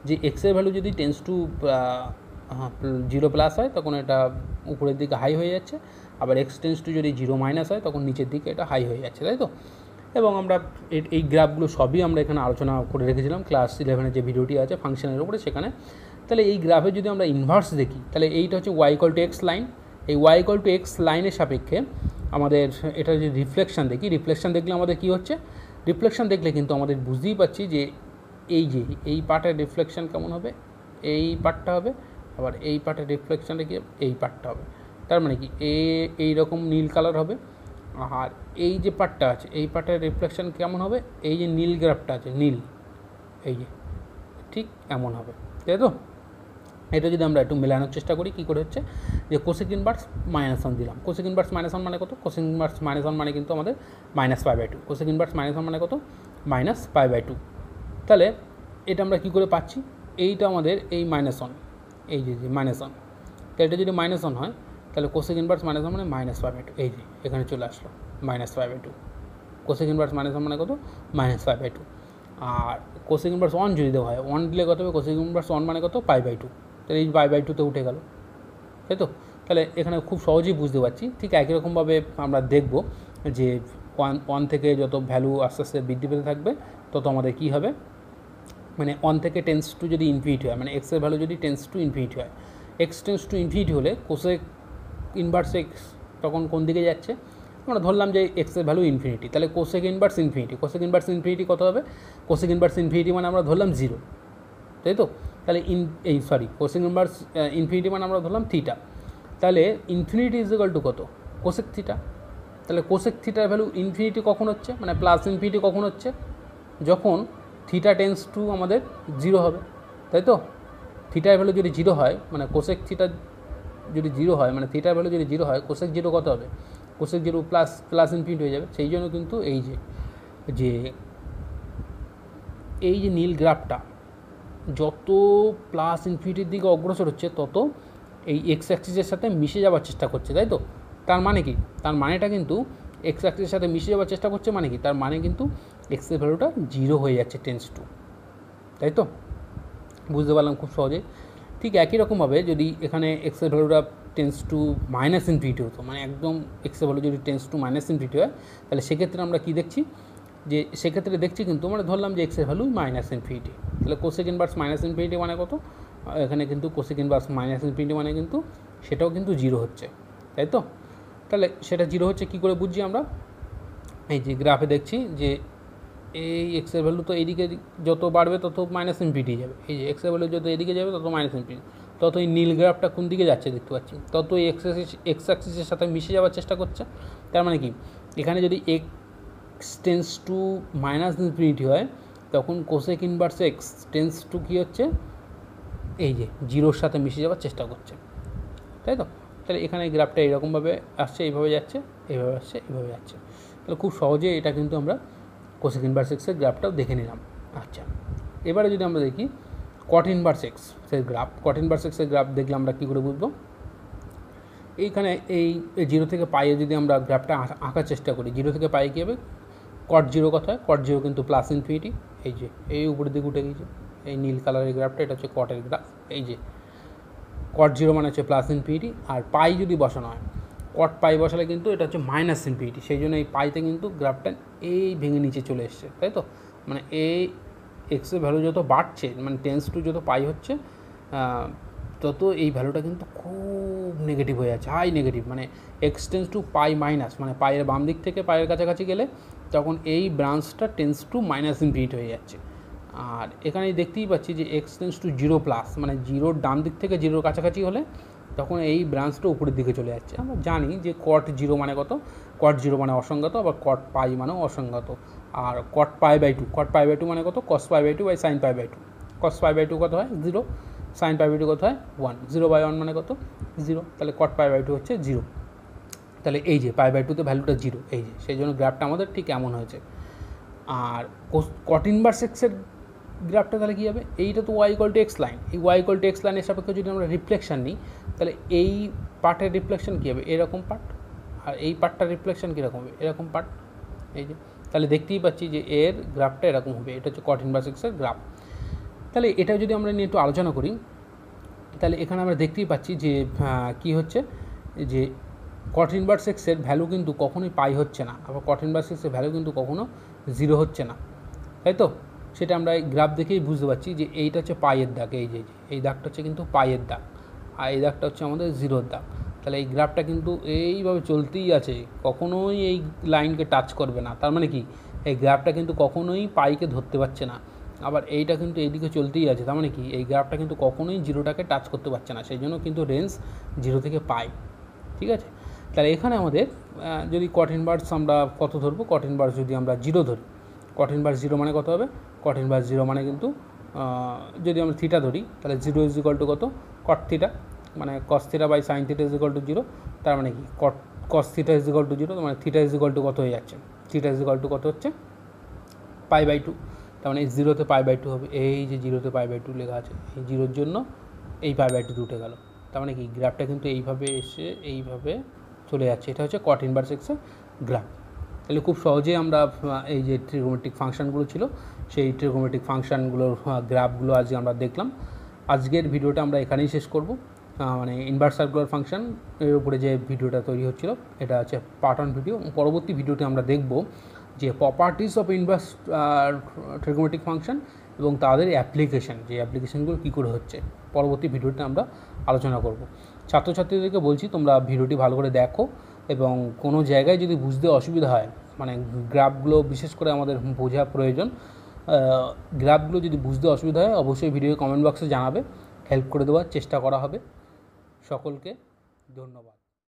A: যে এক্সের ভ্যালু যদি টেন্স টু 0 প্লাস হয় তখন এটা উপরের দিকে হাই হয়ে যাচ্ছে, আবার এক্স টেন্স টু যদি 0 মাইনাস হয় তখন নিচের দিকে এটা হাই হয়ে যাচ্ছে, তাই তো। এবং আমরা এই গ্রাফগুলো সবই আমরা এখানে আলোচনা করে রেখেছিলাম ক্লাস 11-এর যে ভিডিওটি আছে ফাংশনের উপরে, সেখানে। তাহলে এই গ্রাফে যদি আমরা ইনভার্স দেখি তাহলে এইটা হচ্ছে y=x লাইন, এই y=x লাইনের সাপেক্ষে আমাদের এটা যদি রিফ্লেকশান দেখি, রিফ্লেকশান দেখলে আমাদের কী হচ্ছে, রিফ্লেকশান দেখলে কিন্তু আমাদের বুঝতেই পারছি যে এই যে এই পার্টের রিফ্লেকশান কেমন হবে, এই পার্টটা হবে, আবার এই পার্টের রিফ্লেকশানটা কি এই পার্টটা হবে। তার মানে কি এই রকম নীল কালার হবে, আর এই যে পার্টটা আছে এই পার্টের রিফ্লেকশান কেমন হবে, এই যে নীল গ্রাফটা আছে নীল, এই যে ঠিক এমন হবে, তাই তো। এটা যদি আমরা একটু মেলানোর চেষ্টা করি, কী করে হচ্ছে যে কোসেক ইনভার্স -1 দিলাম, কোসেক ইনভার্স -1 মানে কত, কোসেক ইনভার্স -1 মানে কিন্তু আমাদের -π/2, কোসেক ইনভার্স -1 মানে কত, -π/2। তাহলে এটা আমরা কী করে পাচ্ছি, এইটা আমাদের এই -1, এই যে -1, তো এটা যদি -1 হয় তাহলে কোসেক ইনভার্স -1 মানে -π/2, এই যে এখানে চলে আসলো -π/2, কোসেক ইনভার্স -1 মানে কত, -π/2। আর কোসেক ইনভার্স 1 যদি দেওয়া হয়, 1 দিলে কত হবে, কোসেক ইনভার্স 1 মানে কত, π/2, তাহলে এই π/2তে উঠে গেল, তাই তো। তাহলে এখানে খুব সহজেই বুঝতে পারছি। ঠিক একই রকমভাবে আমরা দেখব যে 1 থেকে যত ভ্যালু আস্তে আস্তে বৃদ্ধি পেতে থাকবে তত আমাদের কী হবে, মানে 1 থেকে টেন্স টু যদি ইনফিনিটি হয়, মানে এক্সের ভ্যালু যদি টেন্স টু ইনফিনিটি হয়, এক্স টেন্স টু ইনফিনিটি হলে কোসেক ইনভার্স এক্স তখন কোন দিকে যাচ্ছে, আমরা ধরলাম যে এক্সের ভ্যালু ইনফিনিটি, তাহলে cosec inverse infinity, cosec inverse infinity কত হবে, কোসেক ইনভার্স ইনফিনিটি মানে আমরা ধরলাম 0, তাই তো। তাহলে কোসেক ইনভার্স ইনফিনিটি মানে আমরা ধরলাম থিটা, তাহলে ইনফিনিটি ইজ ইকুয়াল টু কত, কোসেক থিটা। তাহলে কোসেক থিটার ভ্যালু ইনফিনিটি কখন হচ্ছে, মানে প্লাস ইনফিনিটি কখন হচ্ছে, যখন থিটা টেন্স টু আমাদের 0 হবে, তাই তো। থিটার ভ্যালু যদি 0 হয় মানে কোসেক থিটা যদি জিরো হয়, মানে থিটার ভ্যালু যদি জিরো হয়, কোসেক জিরো কত হবে? কোসেক জিরো প্লাস ইনফিনিটি হয়ে যাবে। সেই জন্য কিন্তু এই যে নীল গ্রাফটা যত প্লাস ইনফিনিটির দিকে অগ্রসর হচ্ছে তত এই এক্স অ্যাক্সিসের সাথে মিশে যাওয়ার চেষ্টা করছে, তাই তো? তার মানে কি? তার মানেটা কিন্তু এক্স অ্যাক্সিসের সাথে মিশে যাওয়ার চেষ্টা করছে, মানে কি? তার মানে কিন্তু এক্সের ভ্যালুটা জিরো হয়ে যাচ্ছে টেন্স টু, তাই তো? বুঝতে পারলাম খুব সহজে। ঠিক একই রকমভাবে যদি এখানে এক্সের ভ্যালুটা টেন্স টু মাইনাস ইনফিনিটি হতো, মানে একদম এক্সের ভ্যালু যদি টেন্স টু মাইনাস ইনফিনিটি হয়, তাহলে সেক্ষেত্রে আমরা কী দেখছি? যে সেক্ষেত্রে দেখছি কিন্তু আমরা ধরলাম যে এক্সের ভ্যালু মাইনাস ইনফিনিটি, তাহলে কোসেক ইনভার্স মাইনাস ইনফিনিটি মানে কত? এখানে কিন্তু কোসেক ইনভার্স মাইনাস ইনফিনিটি মানে কিন্তু সেটাও কিন্তু জিরো হচ্ছে, তাই তো? তাহলে সেটা জিরো হচ্ছে কী করে বুঝছি আমরা? এই যে গ্রাফে দেখছি যে এই এক্সের ভ্যালু তো এইদিকে যত বাড়বে তত মাইনাস ইনফিনিটি যাবে। এই যে এক্সের ভ্যালু যত এদিকে যাবে তত মাইনাস ইনফিনিটি, তত এই নীল গ্রাফটা কোন দিকে যাচ্ছে দেখতে পাচ্ছি, তত এই এক্স অ্যাক্সিসের সাথে মিশে যাওয়ার চেষ্টা করছে। তার মানে কি? এখানে যদি x tends to minus infinity হয়, তখন cosec inverse x tends to কী হচ্ছে? এই যে জিরোর সাথে মিশে যাওয়ার চেষ্টা করছে, তাই তো? তাহলে এখানে গ্রাফটা এইরকমভাবে আসছে, এইভাবে যাচ্ছে, এইভাবে আসছে, এইভাবে যাচ্ছে। তাহলে খুব সহজে এটা কিন্তু আমরা কোসেক ইনভার্স এক্সের গ্রাফটাও দেখে নিলাম। আচ্ছা, এবারে যদি আমরা দেখি কট ইনভার্স এক্সের গ্রাফ, কট ইনভার্স এক্সের গ্রাফ দেখলে আমরা কী করে বুঝবো? এইখানে এই জিরো থেকে পাইয়ে যদি আমরা গ্রাফটা আঁকার চেষ্টা করি, জিরো থেকে পাইয়ে কী হবে? কট জিরো কথা হয়, কট জিরো কিন্তু প্লাস ইনফিনিটি, এই যে এই উপরের দিকে উঠে গিয়েছে, এই নীল কালারের গ্রাফটা, এটা হচ্ছে কটের গ্রাফ। এই যে কট জিরো মানে হচ্ছে প্লাস ইনফিনিটি, আর পাই যদি বসানো হয়, কট পাই বসালে কিন্তু এটা হচ্ছে মাইনাস ইনফিনিটি, সেই জন্য এই পাইতে কিন্তু গ্রাফটা এই ভেঙে নিচে চলে এসছে, তাই তো? মানে এই এক্সের ভ্যালু যত বাড়ছে, মানে টেন্স টু যত পাই হচ্ছে, তত এই ভ্যালুটা কিন্তু খুব নেগেটিভ হয়ে যাচ্ছে, হাই নেগেটিভ। মানে এক্স টেন্স টু পাই মাইনাস, মানে পায়ের বাম দিক থেকে পায়ের কাছাকাছি গেলে তখন এই ব্রাঞ্চটা টেন্স টু মাইনাস ইনফিনিটি হয়ে যাচ্ছে। আর এখানে দেখতেই পাচ্ছি যে x tends two zero plus, মানে জিরোর ডান দিক থেকে জিরোর কাছাকাছি হলে তখন এই ব্রাঞ্চটা উপরের দিকে চলে যাচ্ছে। আমরা জানি যে কট জিরো মানে কত? কট জিরো মানে অসংগত, আবার কট পাই মানেও অসংগত। আর কট পাই বাই টু মানে কত? Cos pi by two by sine pi by two. Cos pi by two কত হয়? Zero. Sine pi by two কত হয়? 1। 0/1 মানে কত? 0। তাহলে কট পাই বাই টু হচ্ছে 0। তাহলে এই যে পাই বাই টুতে ভ্যালুটা 0, এই যে সেই জন্য গ্রাফটা আমাদের ঠিক এমন হয়েছে। আর কট ইনভার্স এক্সের গ্রাফটা তাহলে কী হবে? এইটা তো y equal to x line, এই ওয়াই ইকুয়াল টু এক্স লাইনের সাপেক্ষে যদি আমরা রিফ্লেকশন নিই, তাহলে এই পার্টের রিফ্লেকশন কী হবে? এরকম পার্ট। আর এই পার্টটার রিফ্লেকশন কীরকম হবে? এরকম পার্ট। এই যে তাহলে দেখতেই পাচ্ছি যে এর গ্রাফটা এরকম হবে, এটা হচ্ছে কট ইনভার্স এক্সের গ্রাফ। তাহলে এটা যদি আমরা নিয়ে একটু আলোচনা করি, তাহলে এখানে আমরা দেখতেই পাচ্ছি যে কী হচ্ছে, যে কট ইনভার্স এক্সের ভ্যালু কিন্তু কখনোই পাই হচ্ছে না, আবার কট ইনভার্স এক্সের ভ্যালু কিন্তু কখনো 0 হচ্ছে না, তাই তো? সেটা আমরা এই গ্রাফ দেখেই বুঝতে পারছি যে এইটা হচ্ছে পাইয়ের দাগ, এই দাগটা হচ্ছে কিন্তু পাইয়ের দাগ, আর এই দাগটা হচ্ছে আমাদের 0-র দাগ। তাহলে এই গ্রাফটা কিন্তু এইভাবে চলতেই আছে, কখনোই এই লাইনকে টাচ করবে না। তার মানে কি? এই গ্রাফটা কিন্তু কখনোই পাইকে ধরতে পারছে না, আবার এইটা কিন্তু এইদিকে চলতেই আছে। তার মানে কি? এই গ্রাফটা কিন্তু কখনোই জিরোটাকে টাচ করতে পারছে না, সেই জন্য কিন্তু রেঞ্জ 0 থেকে পাই, ঠিক আছে? তাহলে এখানে আমাদের যদি কট ইনভার্স আমরা কত ধরবো? কট ইনভার্স যদি আমরা 0 ধরি, কট ইনভার্স 0 মানে কত হবে? কট ইনভার্স 0 মানে কিন্তু যদি আমরা থিটা ধরি, তাহলে 0 ইজ ইকুয়াল টু কত? কট থিটা, মানে cos theta by sine theta is equal to 0। তার মানে কি? Cos theta is equal to 0, মানে থিটা ইজ ইকুয়াল টু কত হয়ে যাচ্ছে? থিটা ইজ ইকুয়াল টু কত হচ্ছে? Pi by 2। তার মানে এই 0-তে পাই বাই 2 হবে, এই যে 0-তে পাই বাই 2 লেখা আছে, এই 0-র জন্য এই পাই বাই 2 উঠে গেল। তার মানে কি? গ্রাফটা কিন্তু এইভাবে এসে এইভাবে চলে যাচ্ছে, এটা হচ্ছে কট ইনভার্স এক্সের গ্রাফ। তাহলে খুব সহজেই আমরা এই যে ট্রিগোনোমেট্রিক ফাংশনগুলো ছিল, সেই ট্রিগোনোমেট্রিক ফাংশনগুলোর গ্রাফগুলো আজকে আমরা দেখলাম। আজকের ভিডিওটা আমরা এখানেই শেষ করব। মানে ইনভার্স সার্কুলার ফাংশন এর উপরে যে ভিডিওটা তৈরি হচ্ছিল, এটা হচ্ছে পার্ট 1 ভিডিও। পরবর্তী ভিডিওতে আমরা দেখব যে properties of inverse trigonometric function এবং তাদের অ্যাপ্লিকেশন, যে অ্যাপ্লিকেশনগুলো কী করে হচ্ছে, পরবর্তী ভিডিওতে আমরা আলোচনা করব। ছাত্রছাত্রীদেরকে বলছি তোমরা ভিডিওটি ভালো করে দেখো, এবং কোনো জায়গায় যদি বুঝতে অসুবিধা হয়, মানে গ্রাফগুলো বিশেষ করে আমাদের বোঝা প্রয়োজন, গ্রাফগুলো যদি বুঝতে অসুবিধা হয় অবশ্যই ভিডিও কমেন্ট বক্সে জানাবে, হেল্প করে দেওয়ার চেষ্টা করা হবে। সকলকে ধন্যবাদ।